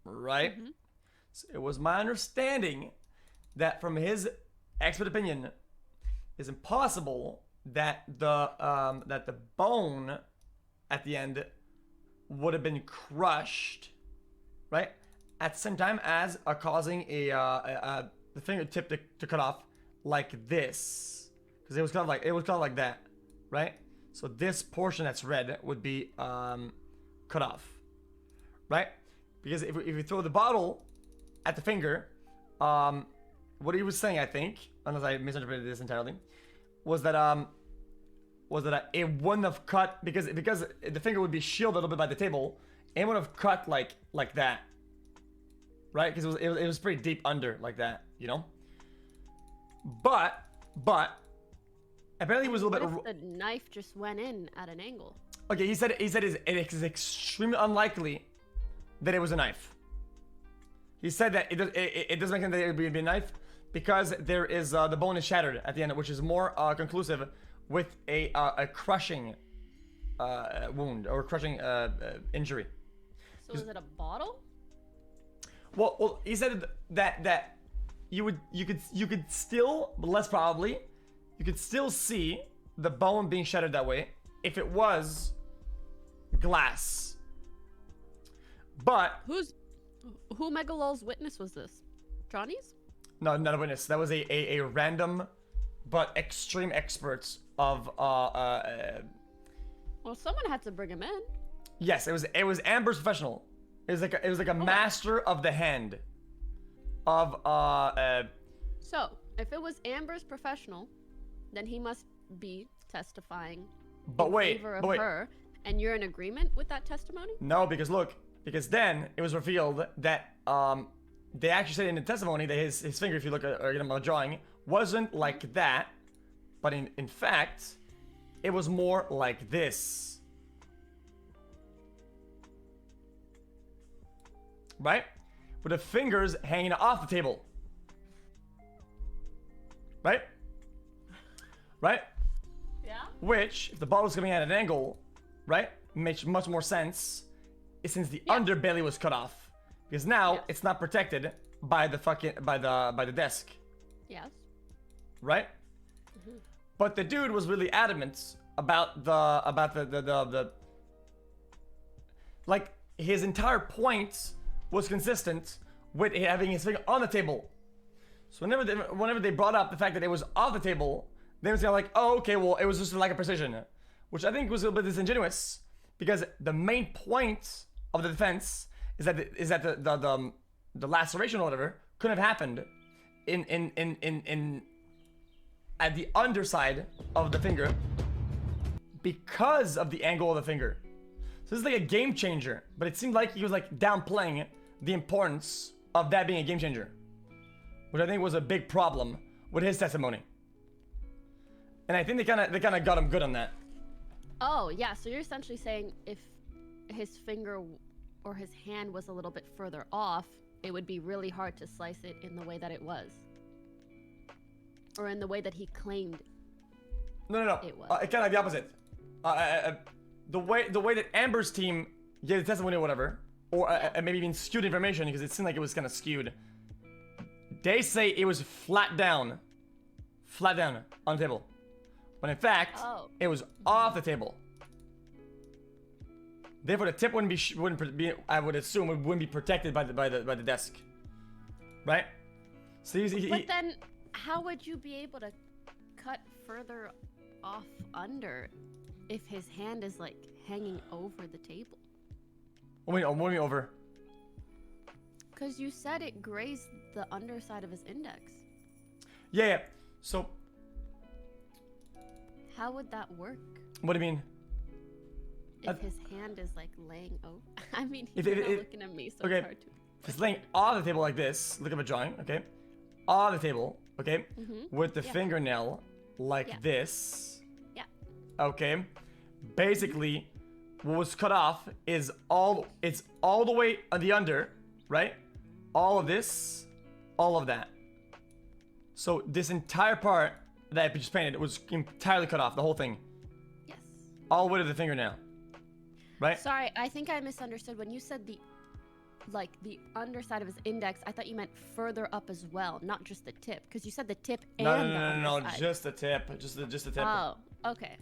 right? So it was my understanding that from his expert opinion, it's impossible that the bone at the end would have been crushed, right? At the same time as causing the fingertip to cut off like this, because it was kind of like that, right? So this portion that's red would be cut off, right? Because if you throw the bottle at the finger, what he was saying, I think, unless I misinterpreted this entirely, was that it wouldn't have cut because the finger would be shielded a little bit by the table. It would have cut like that, right? Because it was pretty deep under like that, you know. But apparently it was a little What bit. if the knife just went in at an angle? Okay, he said it is extremely unlikely that it was a knife. He said that it doesn't make sense that it would be a knife because there is the bone is shattered at the end, which is more conclusive with a crushing wound or crushing injury. So is it a bottle? Well, he said that you could still, but less probably, you could still see the bone being shattered that way if it was glass. But Who Megalol's witness was this? Johnny's? no, not a witness. That was a random but extreme experts of Well, someone had to bring him in. yes, it was Amber's professional. It was like a master of the hand of So, if it was Amber's professional, then he must be testifying but in wait, favor of but wait. her, and you're in agreement with that testimony? No, because then it was revealed that they actually said in the testimony that his finger, if you look at a drawing, wasn't like that, but in fact, it was more like this. Right? With the fingers hanging off the table. Right? Right? Yeah. Which, if the bottle's coming at an angle, right, makes much more sense since the underbelly was cut off. Because now it's not protected by the by the desk. Yes. Right? But the dude was really adamant about the like his entire point was consistent with having his finger on the table. So whenever they brought up the fact that it was off the table, they was like, oh, okay, well, it was just a lack of precision, which I think was a little bit disingenuous because the main point of the defense is that the laceration or whatever couldn't have happened in at the underside of the finger because of the angle of the finger. So this is like a game changer, but it seemed like he was like downplaying the importance of that being a game changer, which I think was a big problem with his testimony. And I think they kind of got him good on that. Oh, yeah, so you're essentially saying if his finger or his hand was a little bit further off, it would be really hard to slice it in the way that it was. or in the way that he claimed. No. It was. It's kind of like the opposite. The way that Amber's team gave the testimony or whatever, or maybe even skewed information because it seemed like it was kind of skewed. They say it was flat down on the table, when in fact it was off the table. Therefore, the tip wouldn't be I would assume wouldn't be protected by the desk, right? So but then, how would you be able to cut further off under if his hand is like hanging over the table? What do you mean over? Because you said it grazed the underside of his index. Yeah. So how would that work? what do you mean? If his hand is like laying over. I mean, If- you're if- not if- looking at me, so okay. it's hard to. If it's laying on the table like this, look at my drawing, okay? On the table, okay? With the fingernail like this. Yeah. Okay. Basically, what was cut off is it's all the way on the under, right? All of this, all of that. So this entire part that I just painted was entirely cut off, the whole thing. Yes. All the way to the fingernail. Right? Sorry, I think I misunderstood when you said the underside of his index. I thought you meant further up as well, not just the tip, because you said the tip and the No, underside. just the tip, just the tip. Oh, okay.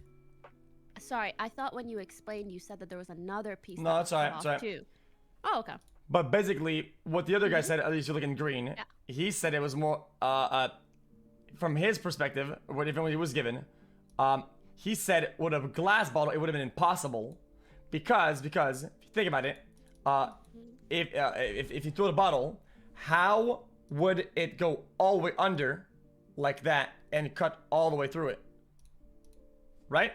Sorry, I thought when you explained, you said that there was another piece. No, that it's was cut alright, off it's alright. too. Oh, okay. But basically, what the other guy said, at least you look in green, he said it was more, from his perspective, what he was given, he said with a glass bottle, it would have been impossible, because if you think about it, if you throw the bottle, how would it go all the way under, like that, and cut all the way through it? Right?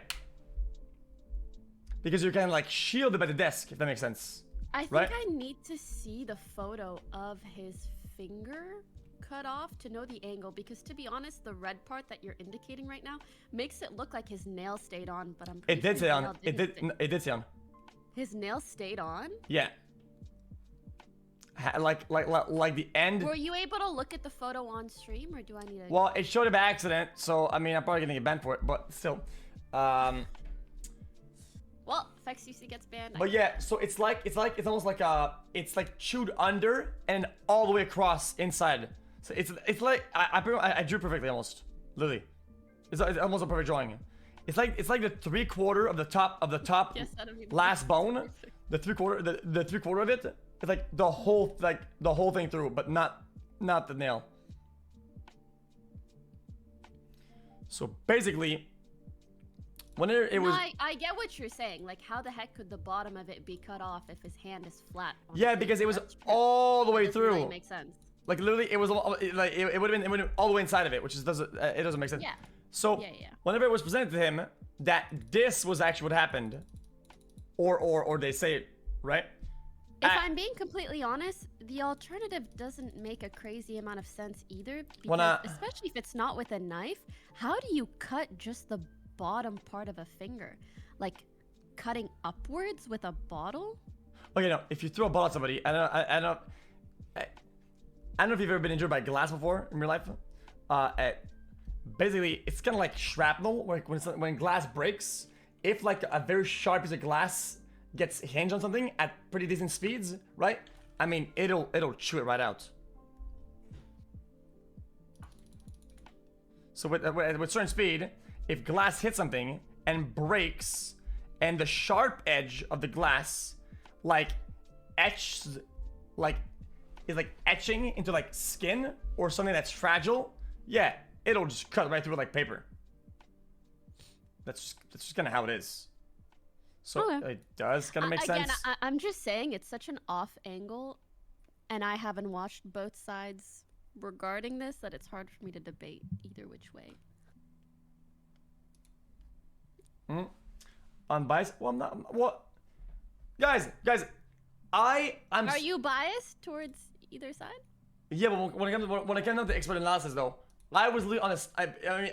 Because you're kind of like shielded by the desk, if that makes sense. I think Right? I need to see the photo of his finger cut off to know the angle, because to be honest, the red part that you're indicating right now makes it look like his nail stayed on, but I'm pretty It did sure stay the on. nail It didn't stay. did stay on. His nail stayed on? Yeah. Like the end. Were you able to look at the photo on stream, or do I need to? Well, it showed it by accident, so I mean, I'm probably gonna get banned for it, but still. Well, if xQc gets banned. But yeah, so it's almost like it's like chewed under and all the way across inside. So it's like I drew perfectly almost, literally. It's almost a perfect drawing. It's like the 3/4 of the top Yes, I don't mean last bone, the 3/4 of it. It's like the whole thing through, but not the nail. So basically, whenever it was. I get what you're saying. Like, how the heck could the bottom of it be cut off if his hand is flat? on Yeah, the because it was That's true. all the way Doesn't really through. make sense. Like literally, it was like it would have been all the way inside of it, which doesn't make sense. Yeah. So Yeah. whenever it was presented to him that this was actually what happened, or they say it, right? If I'm being completely honest, the alternative doesn't make a crazy amount of sense either. Because especially if it's not with a knife, how do you cut just the bottom part of a finger? Like cutting upwards with a bottle? Okay, no. If you throw a ball at somebody, I don't know if you've ever been injured by glass before in real life. Basically, it's kind of like shrapnel, like when glass breaks. If like a very sharp piece of glass gets hinged on something at pretty decent speeds, right? I mean, it'll chew it right out. So with certain speed, if glass hits something and breaks, and the sharp edge of the glass like is like etching into like skin or something that's fragile, yeah, it'll just cut right through like paper. That's just kind of how it is. So Okay. it does kind of make Again, sense. I'm just saying it's such an off angle, and I haven't watched both sides regarding this that it's hard for me to debate either which way. Unbiased? Well, I'm not. What? Guys, I'm. Are you biased towards either side? Yeah, but when it comes down to expert analysis, though, I was literally on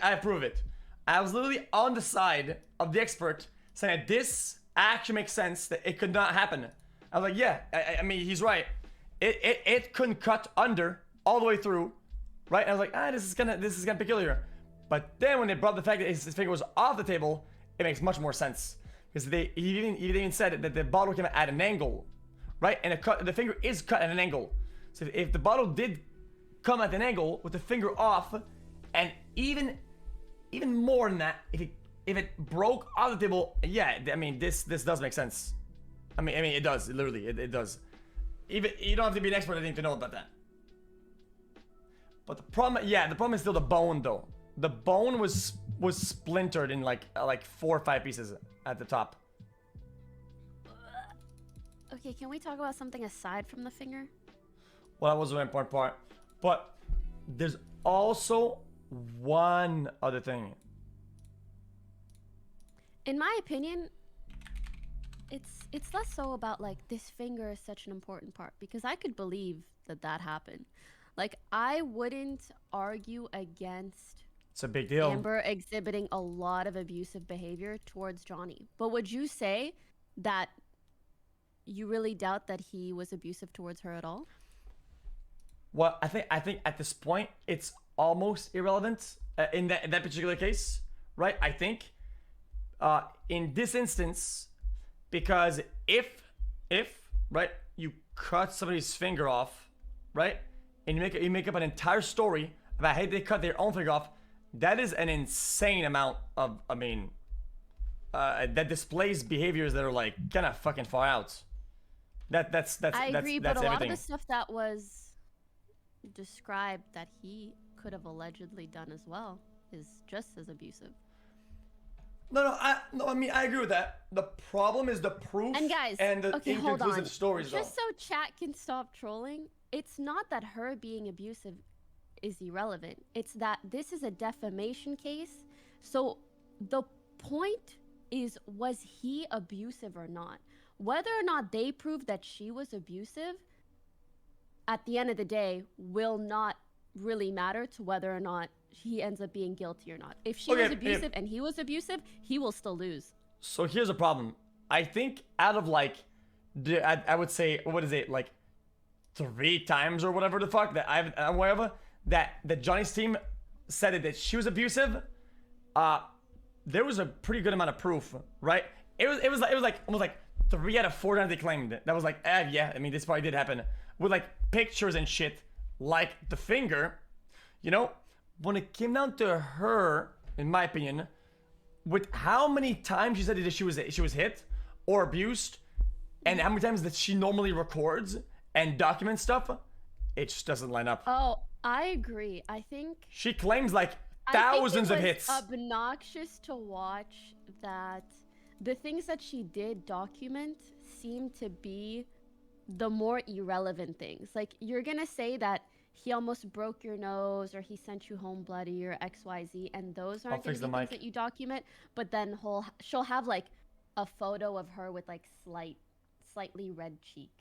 I approve it. I was literally on the side of the expert, saying that this actually makes sense, that it could not happen. I was like, yeah, I mean, he's right. It couldn't cut under all the way through, right? And I was like, this is kind of peculiar. But then when they brought the fact that his finger was off the table, it makes much more sense. Because he even said that the bottle came at an angle, right? And the finger is cut at an angle. So if the bottle did come at an angle with the finger off, and even more than that, if it broke off the table, yeah, I mean this does make sense. I mean it does. Literally, it does. Even you don't have to be an expert, I think, to know about that. But the problem is still the bone, though. The bone was splintered in like 4 or 5 pieces at the top. Okay, can we talk about something aside from the finger? Well, that was an important part. But there's also one other thing. In my opinion, it's less so about like this finger is such an important part, because I could believe that happened. Like, I wouldn't argue against It's a big deal. Amber exhibiting a lot of abusive behavior towards Johnny. But would you say that you really doubt that he was abusive towards her at all? Well, I think at this point it's almost irrelevant in that particular case, right? I think in this instance, because if right, you cut somebody's finger off, right, and you make up an entire story about how they cut their own finger off, that is an insane amount of, I mean, that displays behaviors that are like kind of fucking far out. That's I agree, but a lot everything. of the stuff that was described that he could have allegedly done as well is just as abusive. No, I mean, I agree with that. The problem is the proof And guys, and the okay, hold on. inconclusive stories, Just though. so chat can stop trolling, it's not that her being abusive is irrelevant. It's that this is a defamation case. So the point is, was he abusive or not? Whether or not they prove that she was abusive, at the end of the day, will not really matter to whether or not he ends up being guilty or not. If she was abusive and he was abusive, he will still lose. So here's a problem. I think out of like, I would say, what is it, like 3 times or whatever the fuck that I'm aware of, that Johnny's team said that she was abusive, there was a pretty good amount of proof, right? It was like almost like 3 out of 4 times they claimed it. That was like, yeah, I mean, this probably did happen. With like pictures and shit, like the finger, you know? When it came down to her, in my opinion, with how many times she said that she was hit or abused, and how many times that she normally records and documents stuff, it just doesn't line up. Oh, I agree. I think She claims like thousands of hits. Obnoxious to watch that the things that she did document seem to be the more irrelevant things. Like, you're gonna say that he almost broke your nose or he sent you home bloody or XYZ, and those aren't gonna be things that you document, but then she'll have like a photo of her with like slightly red cheek.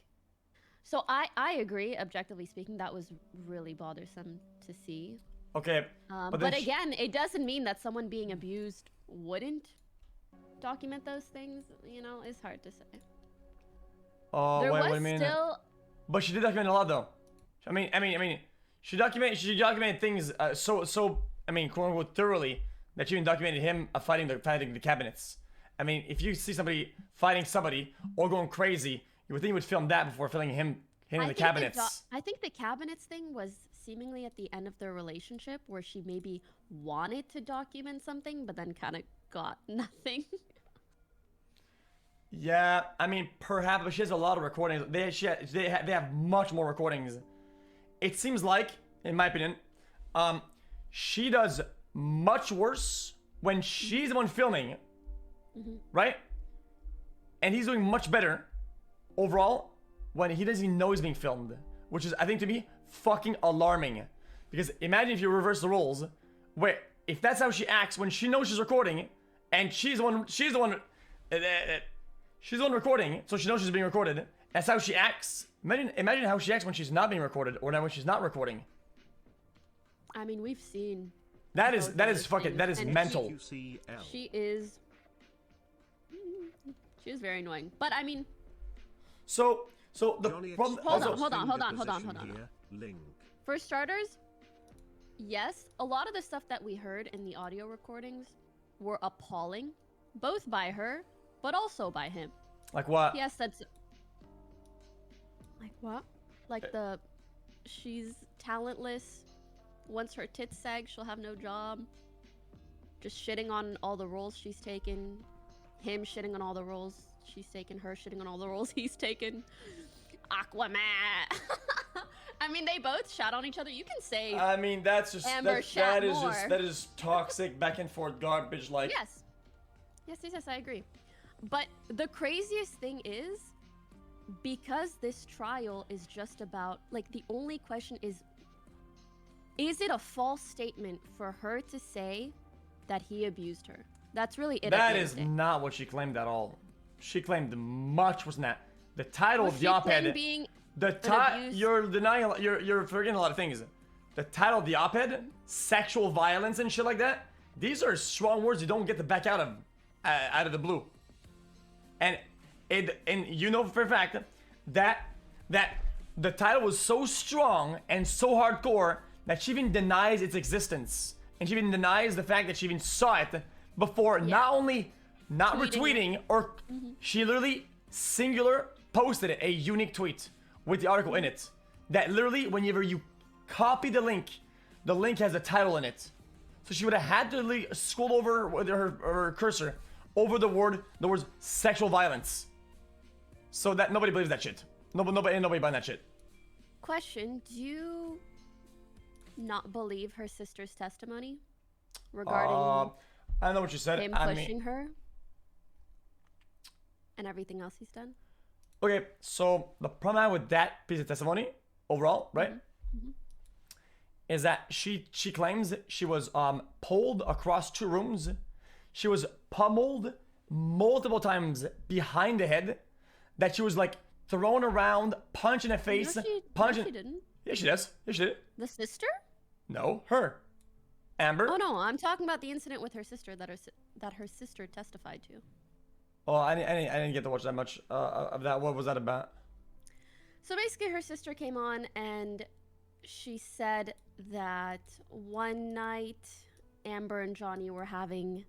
So I agree, objectively speaking, that was really bothersome to see. Okay. But again, it doesn't mean that someone being abused wouldn't document those things. You know, it's hard to say. Oh, There wait, was what do you mean? still... But she did document a lot, though. I mean, she documented things so I mean, quote unquote, thoroughly that she even documented him fighting the cabinets. I mean, if you see somebody fighting somebody or going crazy, you would think you would film that before filming him in the cabinets. I think the cabinets thing was seemingly at the end of their relationship, where she maybe wanted to document something, but then kind of got nothing. Yeah, I mean, perhaps, but she has a lot of recordings. They have much more recordings. It seems like, in my opinion, she does much worse when she's the one filming, right? And he's doing much better overall when he doesn't even know he's being filmed, which is, I think, to me, fucking alarming. Because imagine if you reverse the roles, where if that's how she acts when she knows she's recording, and she's the one recording, so she knows she's being recorded. That's how she acts. Imagine how she acts when she's not being recorded, or when she's not recording. I mean, we've seen. That is mental. She is very annoying. But I mean. So the problem. Hold on. For starters, yes, a lot of the stuff that we heard in the audio recordings were appalling, both by her, but also by him. Like what? Yes, that's... Like what? Like she's talentless. Once her tits sag, she'll have no job. Just shitting on all the roles she's taken. Him shitting on all the roles she's taken. Her shitting on all the roles he's taken. Aquaman. I mean, they both shot on each other. You can say I mean, that's just Amber that is toxic back and forth garbage. Like yes. Yes, I agree. But the craziest thing is, because this trial is just about, like, the only question is it a false statement for her to say that he abused her? That's really it. that is not what she claimed at all. She claimed much worse than that. The title of the op-ed. You're denying. You're forgetting a lot of things. The title of the op-ed, sexual violence and shit like that. These are strong words you don't get to back out of the blue. And you know for a fact that the title was so strong and so hardcore that she even denies its existence, and she even denies the fact that she even saw it before. Not only not retweeting, or she literally singular posted a unique tweet with the article in it. That literally, whenever you copy the link has a title in it. So she would have had to literally scroll over with her cursor over the words sexual violence. So that nobody believes that shit. Nobody buying that shit. Question: do you not believe her sister's testimony regarding I know what you said. him pushing her and everything else he's done? Okay, so the problem I have with that piece of testimony overall, right, is that she claims she was pulled across 2 rooms. She was pummeled multiple times behind the head. That she was like thrown around, punched in the face, No, punching. she didn't. Yeah, she does. Yeah, she did. The sister? No, her. Amber. Oh no, I'm talking about the incident with her sister that her sister testified to. Oh, I didn't get to watch that much of that. What was that about? So basically, her sister came on and she said that one night Amber and Johnny were having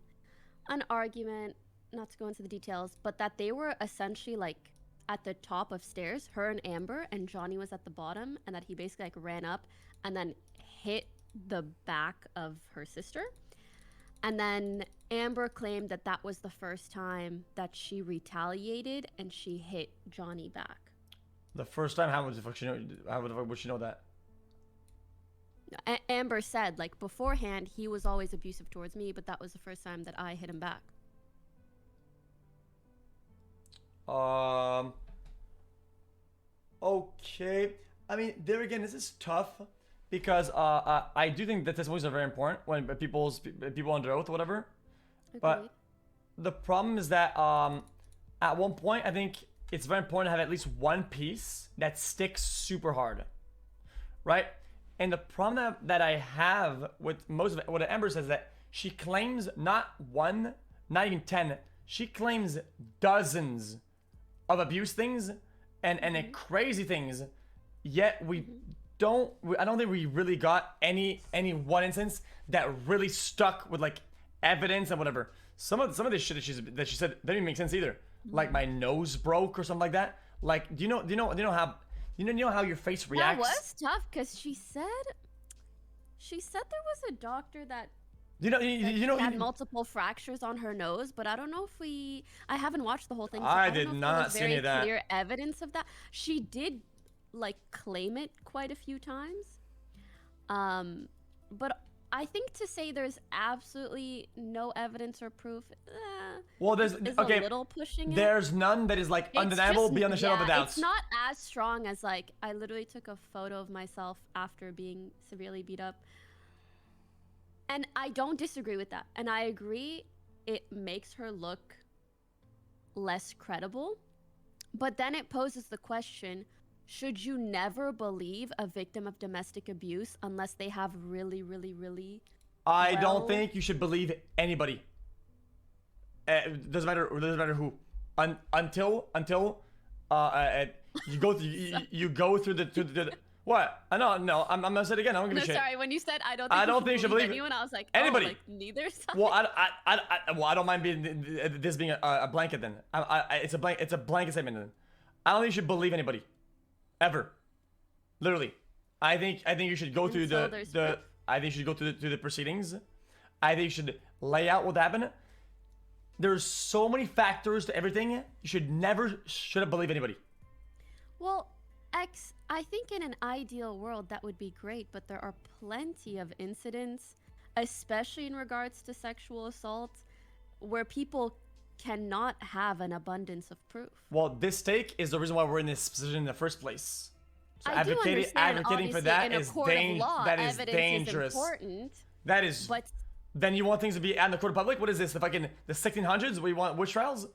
an argument, not to go into the details, but that they were essentially like at the top of stairs, her and Amber, and Johnny was at the bottom, and that he basically like ran up and then hit the back of her sister. And then Amber claimed that that was the first time that she retaliated and she hit Johnny back. The first time? How the fuck would she know that? Amber said, like, beforehand, he was always abusive towards me, but that was the first time that I hit him back. Okay. I mean, there again, this is tough because I do think that testimonies are very important when people under oath or whatever. Agreed. But the problem is that at one point, I think it's very important to have at least one piece that sticks super hard, right? And the problem that I have with most of it, what Ember says, that she claims not 1, not even 10, she claims dozens of abuse things and crazy things. Yet I don't think we really got any one instance that really stuck with like evidence and whatever. Some of this shit that she said didn't even make sense either. Like my nose broke or something like that. Like do you know how your face reacts? That was tough because she said there was a doctor that had multiple fractures on her nose, but I don't know if I haven't watched the whole thing. So I don't did know if not there was see any of that. Clear evidence of that. She did like claim it quite a few times, but I think to say there's absolutely no evidence or proof, well, there's is okay. a little pushing it. There's none that is like It's undeniable just- beyond the shadow of a doubt. It's not as strong as like I literally took a photo of myself after being severely beat up. And I don't disagree with that. And I agree it makes her look less credible. But then it poses the question, should you never believe a victim of domestic abuse unless they have really, really, really... I don't think you should believe anybody. Doesn't matter who. Until you go through the What? No. I'm gonna say it again. I don't give No, a shit. sorry. When you said I don't think you should believe anyone, I was like, anybody. Oh, like neither side. Well, I don't mind being this being a blanket then. It's a blanket statement then. I don't think you should believe anybody, ever. Literally, I think you should go through Until there's the. proof. I think you should go through the proceedings. I think you should lay out what happened. There's so many factors to everything. You should never believe anybody. Well, I think in an ideal world that would be great, but there are plenty of incidents, especially in regards to sexual assault, where people cannot have an abundance of proof. Well, this take is the reason why we're in this position in the first place. So I do understand, advocating for obviously, that in a is court of law, that is evidence dangerous. is important, That is. but Then you want things to be out in the court of public? What is this? The 1600s? We want witch trials?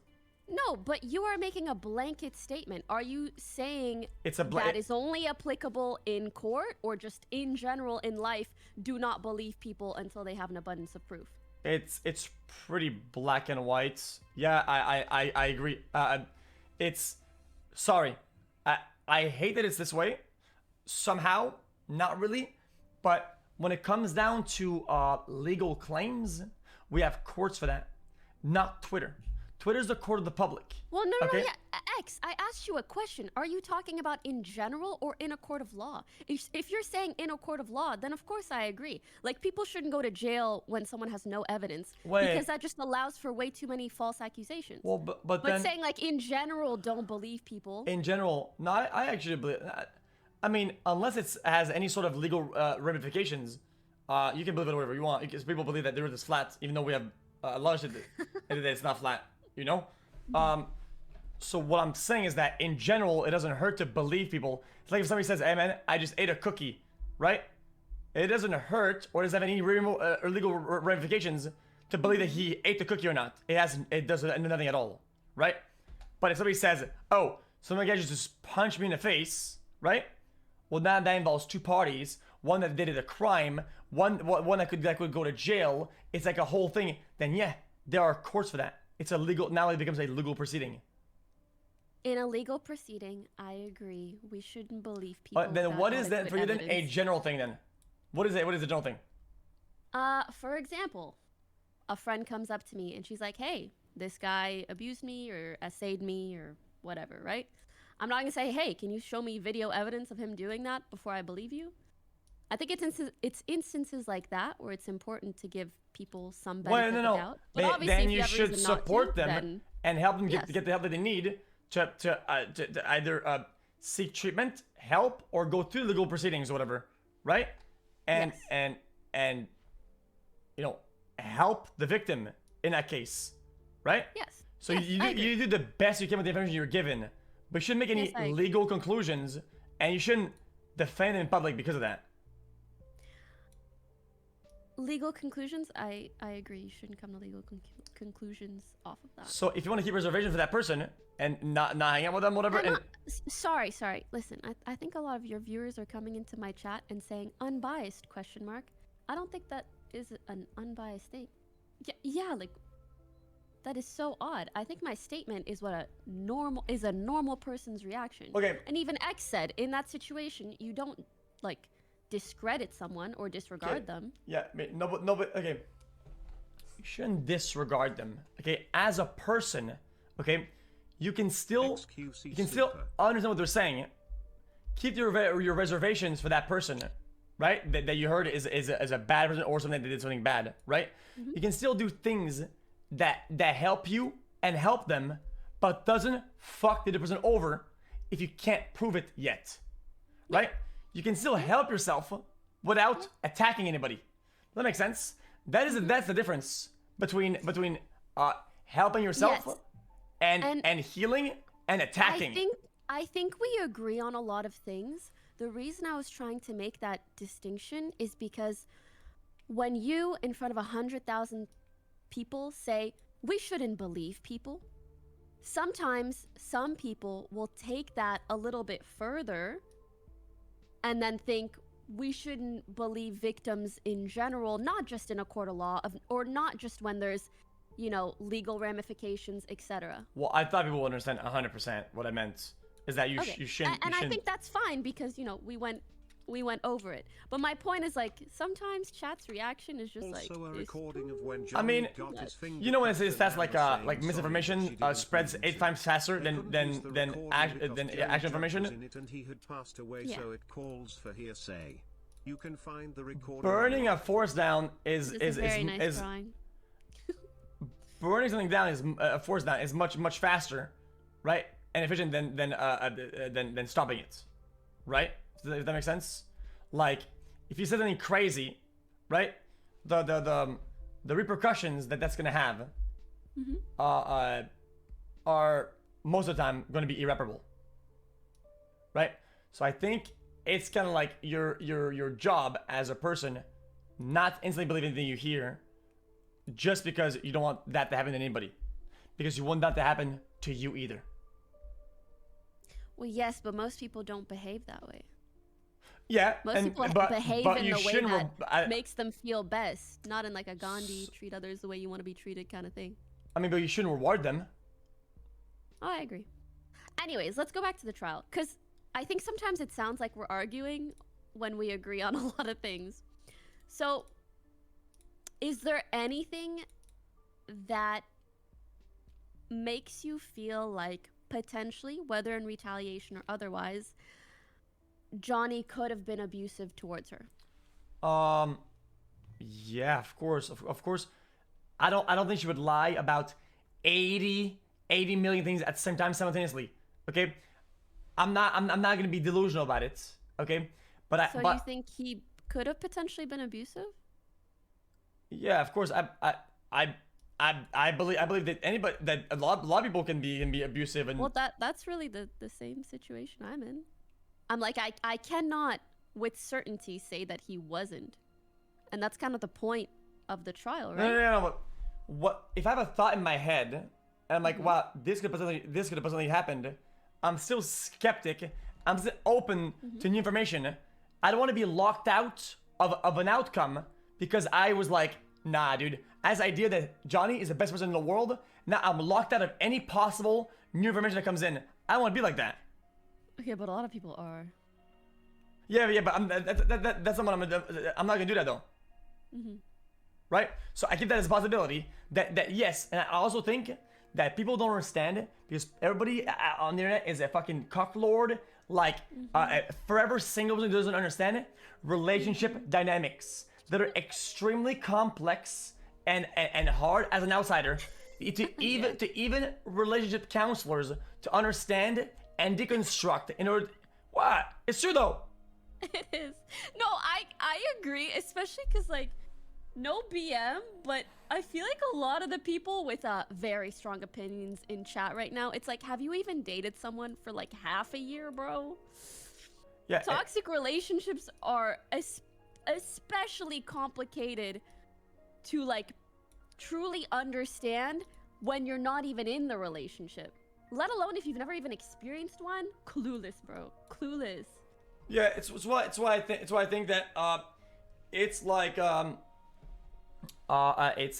no, but you are making a blanket statement. Are you saying It's a that is only applicable in court, or just in general in life, do not believe people until they have an abundance of proof? It's pretty black and white. Yeah, I agree. It's sorry. I hate that it's this way. Somehow, not really. But when it comes down to legal claims, we have courts for that, not Twitter. Twitter's the court of the public. Well, no, okay? yeah. X, I asked you a question. Are you talking about in general or in a court of law? If you're saying in a court of law, then of course I agree. Like, people shouldn't go to jail when someone has no evidence. Wait. Because that just allows for way too many false accusations. Well, but But then saying, like, in general, don't believe people. in general, no, I actually believe. I mean, unless it has any sort of legal ramifications, you can believe it whatever you want. Because people believe that the Earth is flat, even though we have a lot of shit that it's not flat. You know. So what I'm saying is that in general, it doesn't hurt to believe people. It's like if somebody says, "Hey man, I just ate a cookie," right? It doesn't hurt or doesn't have any legal ramifications to believe that he ate the cookie or not. It does nothing at all, right? But if somebody says, "Oh, some guy just punched me in the face," right? Well, now that involves two parties. One that did a crime, one that could go to jail. It's like a whole thing. Then yeah, there are courts for that. It's a legal. Now it becomes a legal proceeding. In a legal proceeding, I agree. We shouldn't believe people. But then without what is that adequate for you then? A evidence. general thing then? What is it? What is the general thing? For example, a friend comes up to me and she's like, "Hey, this guy abused me or essayed me or whatever," right? I'm not gonna say, "Hey, can you show me video evidence of him doing that before I believe you?" I think it's instances like that where it's important to give people some benefit of the doubt. But obviously, Then if you have should reason not support to, them then and help them yes. get the help that they need to either seek treatment, help, or go through legal proceedings or whatever, right? And Yes. and you know, help the victim in that case, right? Yes. So Yes, I agree. you do the best you can with the information you're given, but you shouldn't make any Yes, I agree. legal conclusions, and you shouldn't defend it in public because of that. Legal conclusions, I agree. You shouldn't come to legal conclusions off of that. So if you want to keep reservations for that person and not hang out with them, whatever, I'm and not- sorry. Listen, I think a lot of your viewers are coming into my chat and saying unbiased ? I don't think that is an unbiased thing. Yeah, like that is so odd. I think my statement is what a normal person's reaction. Okay. And even X said in that situation, you don't like discredit someone or disregard them. yeah, no, but okay. You shouldn't disregard them. Okay, as a person, okay, you can still understand what they're saying. Keep your reservations for that person, right? That you heard is a bad person or something that did something bad, right? Mm-hmm. You can still do things that help you and help them, but doesn't fuck the other person over if you can't prove it yet, right? You can still help yourself without attacking anybody. That makes sense. That's the difference between helping yourself Yes. and healing and attacking. I think we agree on a lot of things. The reason I was trying to make that distinction is because when you, in front of 100,000 people, say, we shouldn't believe people, sometimes some people will take that a little bit further and then think we shouldn't believe victims in general, not just in a court of law, or not just when there's, legal ramifications, etc. Well, I thought people would understand 100% what I meant is that you Okay. shouldn't. And I think that's fine because, we went we went over it. But my point is, like, sometimes chat's reaction is just like. Also a recording of when I Johnny mean, got his finger you know when it cut says that's and like now saying like sorry misinformation because she didn't spreads mean 8 to. times faster They than couldn't use the recording because than Johnny actual Depp was information. in it and he had passed away, Yeah. so it calls for hearsay. You can find the recording. Burning a forest down This is a very nice drawing. burning something down is a forest down is much faster, right, and efficient than stopping it, right? Does that make sense? Like, if you say something crazy, right, the repercussions that's gonna have are most of the time going to be irreparable, right? So I think it's kind of like your job as a person not instantly believe anything you hear just because you don't want that to happen to anybody, because you want that to happen to you either. Well, yes, but most people don't behave that way. Yeah, Most people behave in the way that makes them feel best, not in like a Gandhi treat others the way you want to be treated kind of thing. I mean, but you shouldn't reward them. Oh, I agree. Anyways, let's go back to the trial, because I think sometimes it sounds like we're arguing when we agree on a lot of things. So, is there anything that makes you feel like potentially, whether in retaliation or otherwise, Johnny could have been abusive towards her? Yeah, of course, of course. I don't think she would lie about 80 million things at the same time simultaneously. Okay, I'm not gonna be delusional about it. Okay, but you think he could have potentially been abusive? Yeah, of course. I believe that anybody, that a lot of people can be abusive, and Well, that's really the same situation I'm in. I'm like, I cannot with certainty say that he wasn't, and that's kind of the point of the trial, right? no. What if I have a thought in my head and I'm like, wow, this could have possibly happened? I'm still skeptic. I'm still open to new information. I don't want to be locked out of an outcome because I was like, nah, dude. As the idea that Johnny is the best person in the world, now I'm locked out of any possible new information that comes in. I don't want to be like that. Okay, but a lot of people are. Yeah, but that's not what I'm not gonna do that though. Right? So I keep that as a possibility. That yes, and I also think that people don't understand because everybody on the internet is a fucking cocklord. Like forever single person who doesn't understand relationship dynamics that are extremely complex and hard as an outsider to even relationship counselors to understand and deconstruct in order. What? It's true though. It is. No, I agree, especially because, like, no BM, but I feel like a lot of the people with very strong opinions in chat right now, it's like, have you even dated someone for like half a year, bro? Yeah. Toxic relationships are especially complicated to, like, truly understand when you're not even in the relationship. Let alone if you've never even experienced one. Clueless, bro. Clueless. Yeah, it's why I think that it's like it's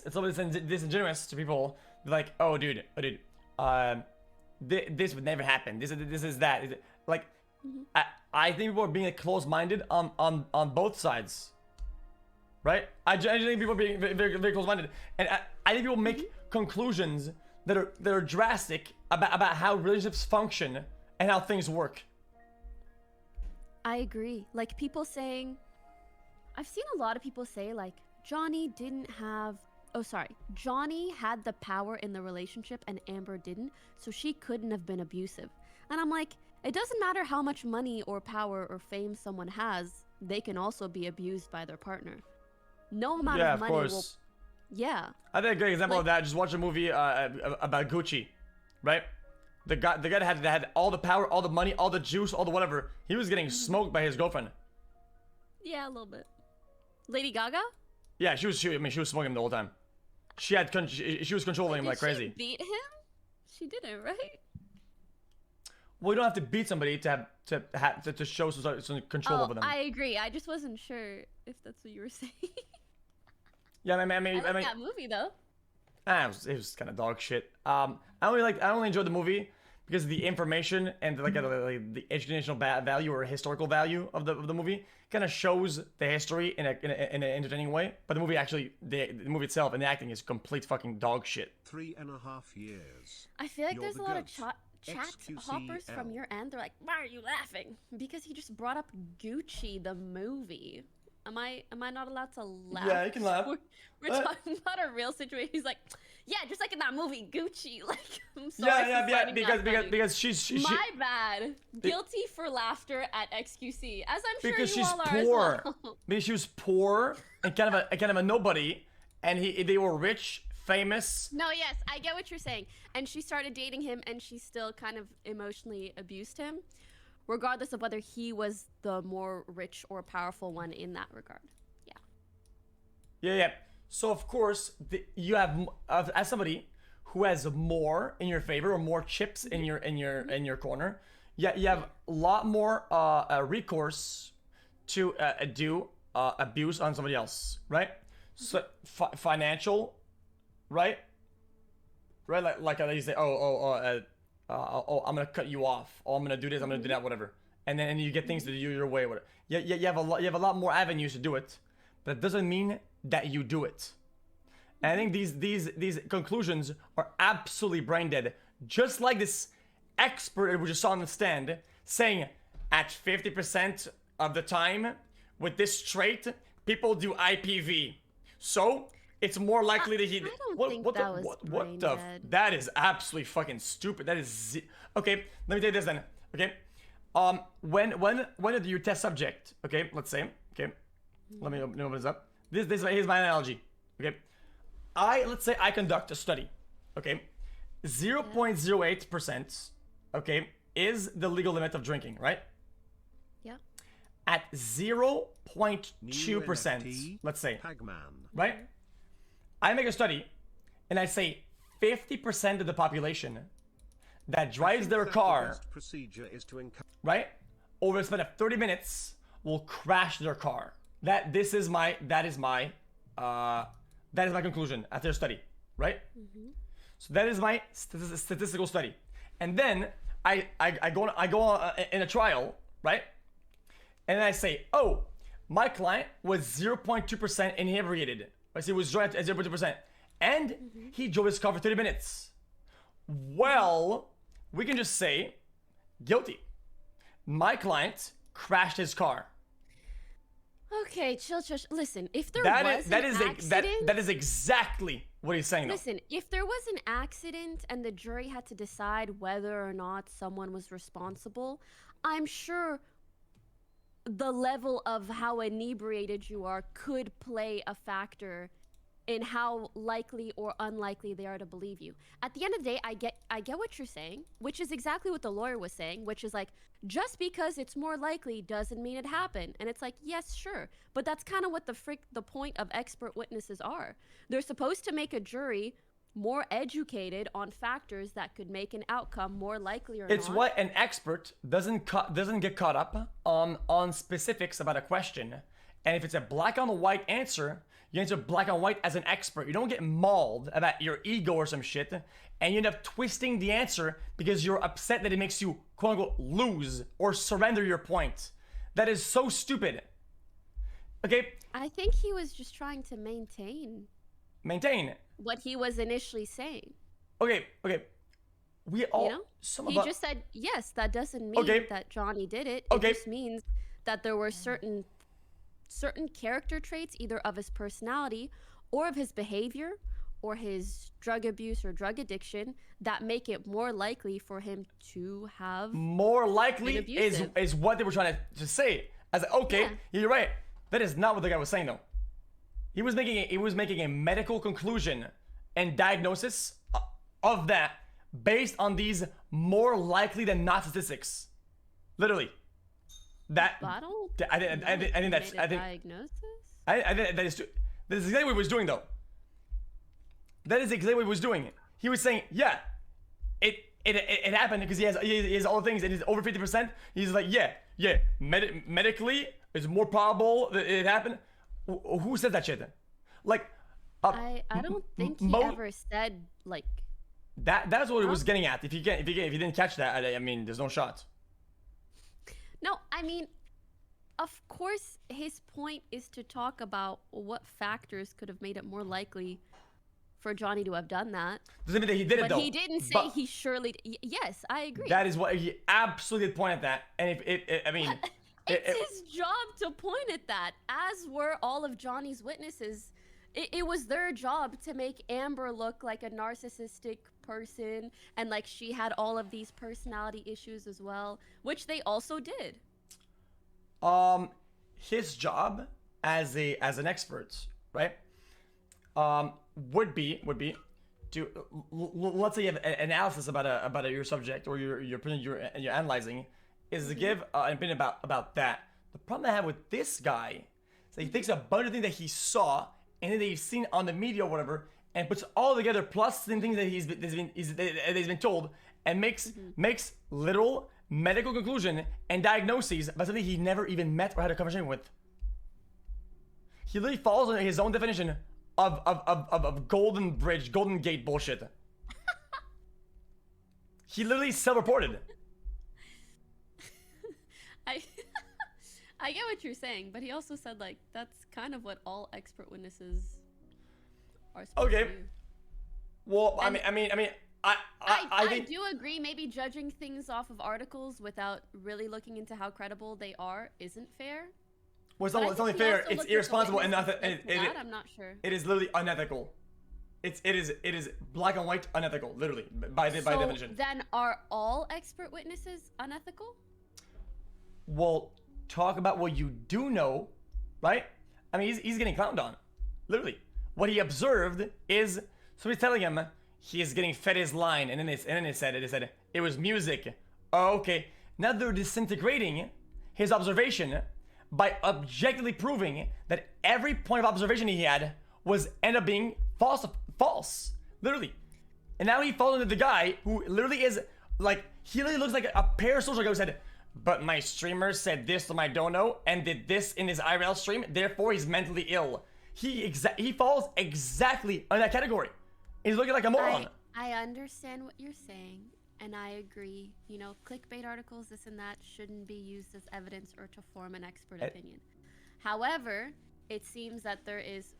a little bit disingenuous to people. They're like, oh dude, this would never happen. This is that. Like, I think people are being like, close-minded on both sides, right? I think people are being very close-minded, and I think people make conclusions that are drastic about how relationships function and how things work. I agree. Like, people saying, I've seen a lot of people say, like, Johnny had the power in the relationship and Amber didn't, so she couldn't have been abusive. And I'm like, it doesn't matter how much money or power or fame someone has, they can also be abused by their partner. No amount of money will... Yeah. I think a great example of that, just watch a movie about Gucci, right? The guy that had all the power, all the money, all the juice, all the whatever, he was getting smoked by his girlfriend. Yeah, a little bit. Lady Gaga? Yeah, she was smoking him the whole time. She was controlling him like crazy. Did she beat him? She didn't, right? Well, you don't have to beat somebody to show some control over them. I agree. I just wasn't sure if that's what you were saying. Yeah, I mean, that movie though. It was kind of dog shit. I only enjoyed the movie because the information and like the educational value or historical value of the movie kind of shows the history in an entertaining way. But the movie actually, the movie itself and the acting is complete fucking dog shit. 3.5 years. I feel like You're there's a the lot of ghost. chat xQc hoppers from your end. They're like, why are you laughing? Because he just brought up Gucci, the movie. Am I not allowed to laugh? Yeah, you can laugh. We're talking about a real situation. He's like, yeah, just like in that movie, Gucci. Like, I'm sorry. Yeah, because she's My bad. Guilty for laughter at xQc, as I'm sure because you she's all are poor. as well. Because she was poor and kind of a nobody, and they were rich, famous. No, yes, I get what you're saying. And she started dating him, and she still kind of emotionally abused him, regardless of whether he was the more rich or powerful one in that regard. Yeah. So of course, you have as somebody who has more in your favor or more chips in your corner. Yeah, you have a lot more recourse to do abuse on somebody else, right? So financial, right? Right, like you say, I'm gonna cut you off. Oh, I'm gonna do this. I'm gonna do that. Whatever. And then you get things to do your way. Whatever. Yeah. You have a lot more avenues to do it, but it doesn't mean that you do it. And I think these conclusions are absolutely brain dead. Just like this expert we just saw on the stand saying, at 50% of the time with this trait, people do IPV. So it's more likely that he. I don't think that was brain dead. That is absolutely fucking stupid. That is okay. Let me take this then. Okay. When do you test subject? Okay. Let's say. Okay. Let me open this up. Here's my analogy. Okay. Let's say I conduct a study. Okay. 0.08%. Okay, is the legal limit of drinking, right? Yeah. At 0.2%, let's say, right? I make a study, and I say 50% of the population that drives their car, right, over the span of 30 minutes, will crash their car. That is my conclusion after the study, right? Mm-hmm. So that is my statistical study, and then I go in a trial, right? And I say, oh, my client was 0.2% inebriated. I say he was drunk at 0.2%, and he drove his car for 30 minutes. Well, we can just say guilty. My client crashed his car. Okay, chill. Listen, if there was an accident... That is exactly what he's saying, though. Listen, if there was an accident and the jury had to decide whether or not someone was responsible, I'm sure the level of how inebriated you are could play a factor in how likely or unlikely they are to believe you. At the end of the day, I get what you're saying, which is exactly what the lawyer was saying, which is like, just because it's more likely doesn't mean it happened. And it's like, yes, sure. But that's kind of what the point of expert witnesses are. They're supposed to make a jury more educated on factors that could make an outcome more likely or not. It's what an expert doesn't get caught up on specifics about a question. And if it's a black on white answer, you answer black and white as an expert. You don't get mauled about your ego or some shit, and you end up twisting the answer because you're upset that it makes you, quote unquote, lose or surrender your point. That is so stupid. Okay? I think he was just trying to maintain what he was initially saying. Okay. We all... You know? He just said, yes, that doesn't mean that Johnny did it. It just means that there were certain character traits, either of his personality or of his behavior or his drug abuse or drug addiction, that make it more likely for him to have more likely is what they were trying to say. I was like, you're right. That is not what the guy was saying, though. He was making a medical conclusion and diagnosis of that based on these more likely than not statistics. Literally. Diagnosis? I think that is exactly what he was doing, though. That is exactly what he was doing. He was saying, yeah, it happened because he has all the things and he's over 50%. He's like, medically, it's more probable that it happened. Who said that shit? Like, I don't think he ever said, like, That's what it was getting at. If you didn't catch that, I mean, there's no shot. No, I mean, of course, his point is to talk about what factors could have made it more likely for Johnny to have done that. Doesn't mean that he did it But though. he didn't say But he surely. Yes, I agree. that is what he absolutely did point at that. And I mean, It's his job to point at that, as were all of Johnny's witnesses. It was their job to make Amber look like a narcissistic person and like she had all of these personality issues as well, which they also did. his job as an expert, right? Would be to let's say you have an analysis about your subject or you're analyzing, is to give an opinion about that. The problem I have with this guy is that he takes a bunch of things that he saw and then he's seen on the media or whatever, and puts all together plus the things that he's been told, and makes literal medical conclusion and diagnoses about something he never even met or had a conversation with. He literally falls under his own definition of Golden Bridge, Golden Gate bullshit. He literally self-reported. I get what you're saying, but he also said like that's kind of what all expert witnesses are supposed to do. Well, I mean, I think do agree. Maybe judging things off of articles without really looking into how credible they are isn't fair. well, But I it's only think he fair. also It's looked at the irresponsible and witnesses nothing. for that, I'm not sure. It is literally unethical. It is black and white unethical, literally by definition. Then are all expert witnesses unethical? Well, talk about what you do know, right? I mean, he's getting clowned on, literally. What he observed is somebody's telling him he is getting fed his line, and then it said it was music. Oh, okay. Now they're disintegrating his observation by objectively proving that every point of observation he had was end up being false, literally. And now he falls into the guy who literally is like, he literally looks like a parasocial guy who said, but my streamer said this to my dono and did this in his IRL stream, therefore he's mentally ill. He falls exactly in that category. He's looking like a moron. I understand what you're saying, and I agree. You know, clickbait articles, this and that, shouldn't be used as evidence or to form an expert opinion. However, it seems that there is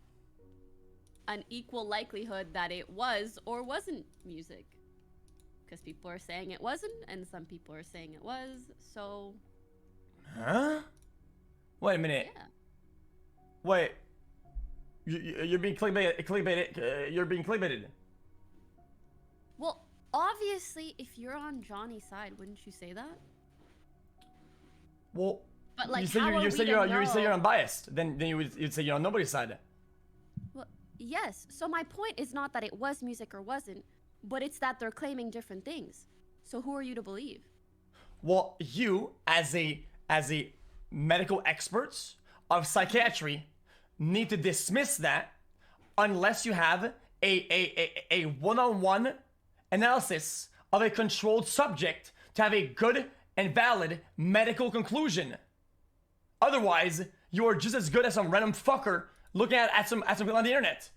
an equal likelihood that it was or wasn't music. Because people are saying it wasn't, and some people are saying it was, so... Huh? Wait a minute. Yeah. Wait. You're being clickbaited. You're being clickbaited. Well, obviously, if you're on Johnny's side, wouldn't you say that? Well, But like, you say how are we to you say you're know? unbiased. Then you'd say you're on nobody's side. Well, yes. So my point is not that it was music or wasn't, but it's that they're claiming different things. So who are you to believe? Well, you as a medical expert of psychiatry need to dismiss that unless you have a one-on-one analysis of a controlled subject to have a good and valid medical conclusion. Otherwise, you are just as good as some random fucker looking at some people on the internet.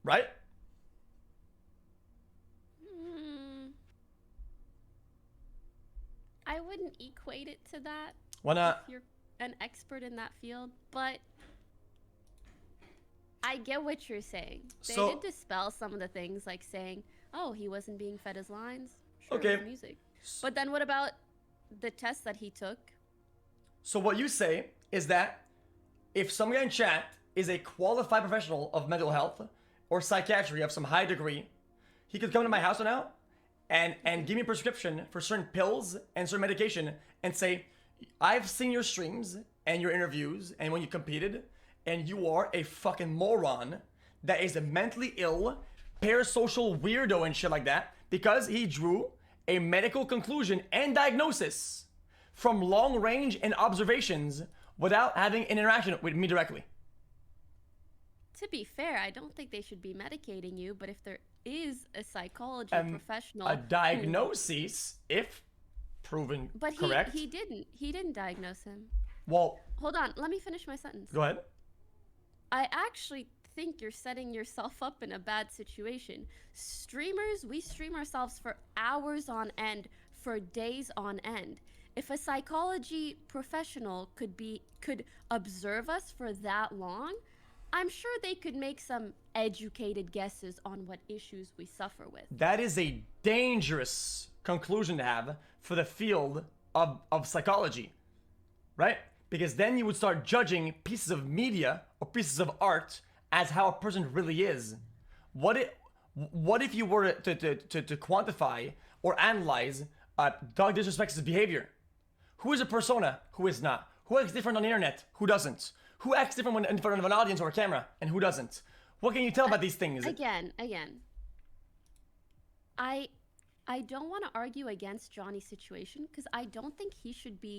Right? I wouldn't equate it to that. Why not? If you're an expert in that field, but I get what you're saying. They did dispel some of the things, like saying, "Oh, he wasn't being fed his lines." Sure, Okay. it was music. But then what about the test that he took? So what you say is that if some guy in chat is a qualified professional of mental health or psychiatry of some high degree, he could come to my house now and give me a prescription for certain pills and certain medication and say, I've seen your streams and your interviews and when you competed, and you are a fucking moron that is a mentally ill, parasocial weirdo and shit like that because he drew a medical conclusion and diagnosis from long range and observations without having an interaction with me directly. To be fair, I don't think they should be medicating you, but if there is a psychology professional A diagnosis, if proven But correct. he didn't diagnose him. Well, Hold on, let me finish my sentence. go ahead. I actually think you're setting yourself up in a bad situation. Streamers, we stream ourselves for hours on end, for days on end. If a psychology professional could observe us for that long, I'm sure they could make some educated guesses on what issues we suffer with. That is a dangerous conclusion to have for the field of psychology, right? Because then you would start judging pieces of media or pieces of art as how a person really is. What if you were to quantify or analyze dog disrespects behavior? Who is a persona? Who is not? Who acts different on the internet? Who doesn't? Who acts different when in front of an audience or a camera? And who doesn't? What can you tell about these things? Again. I don't want to argue against Johnny's situation because I don't think he should be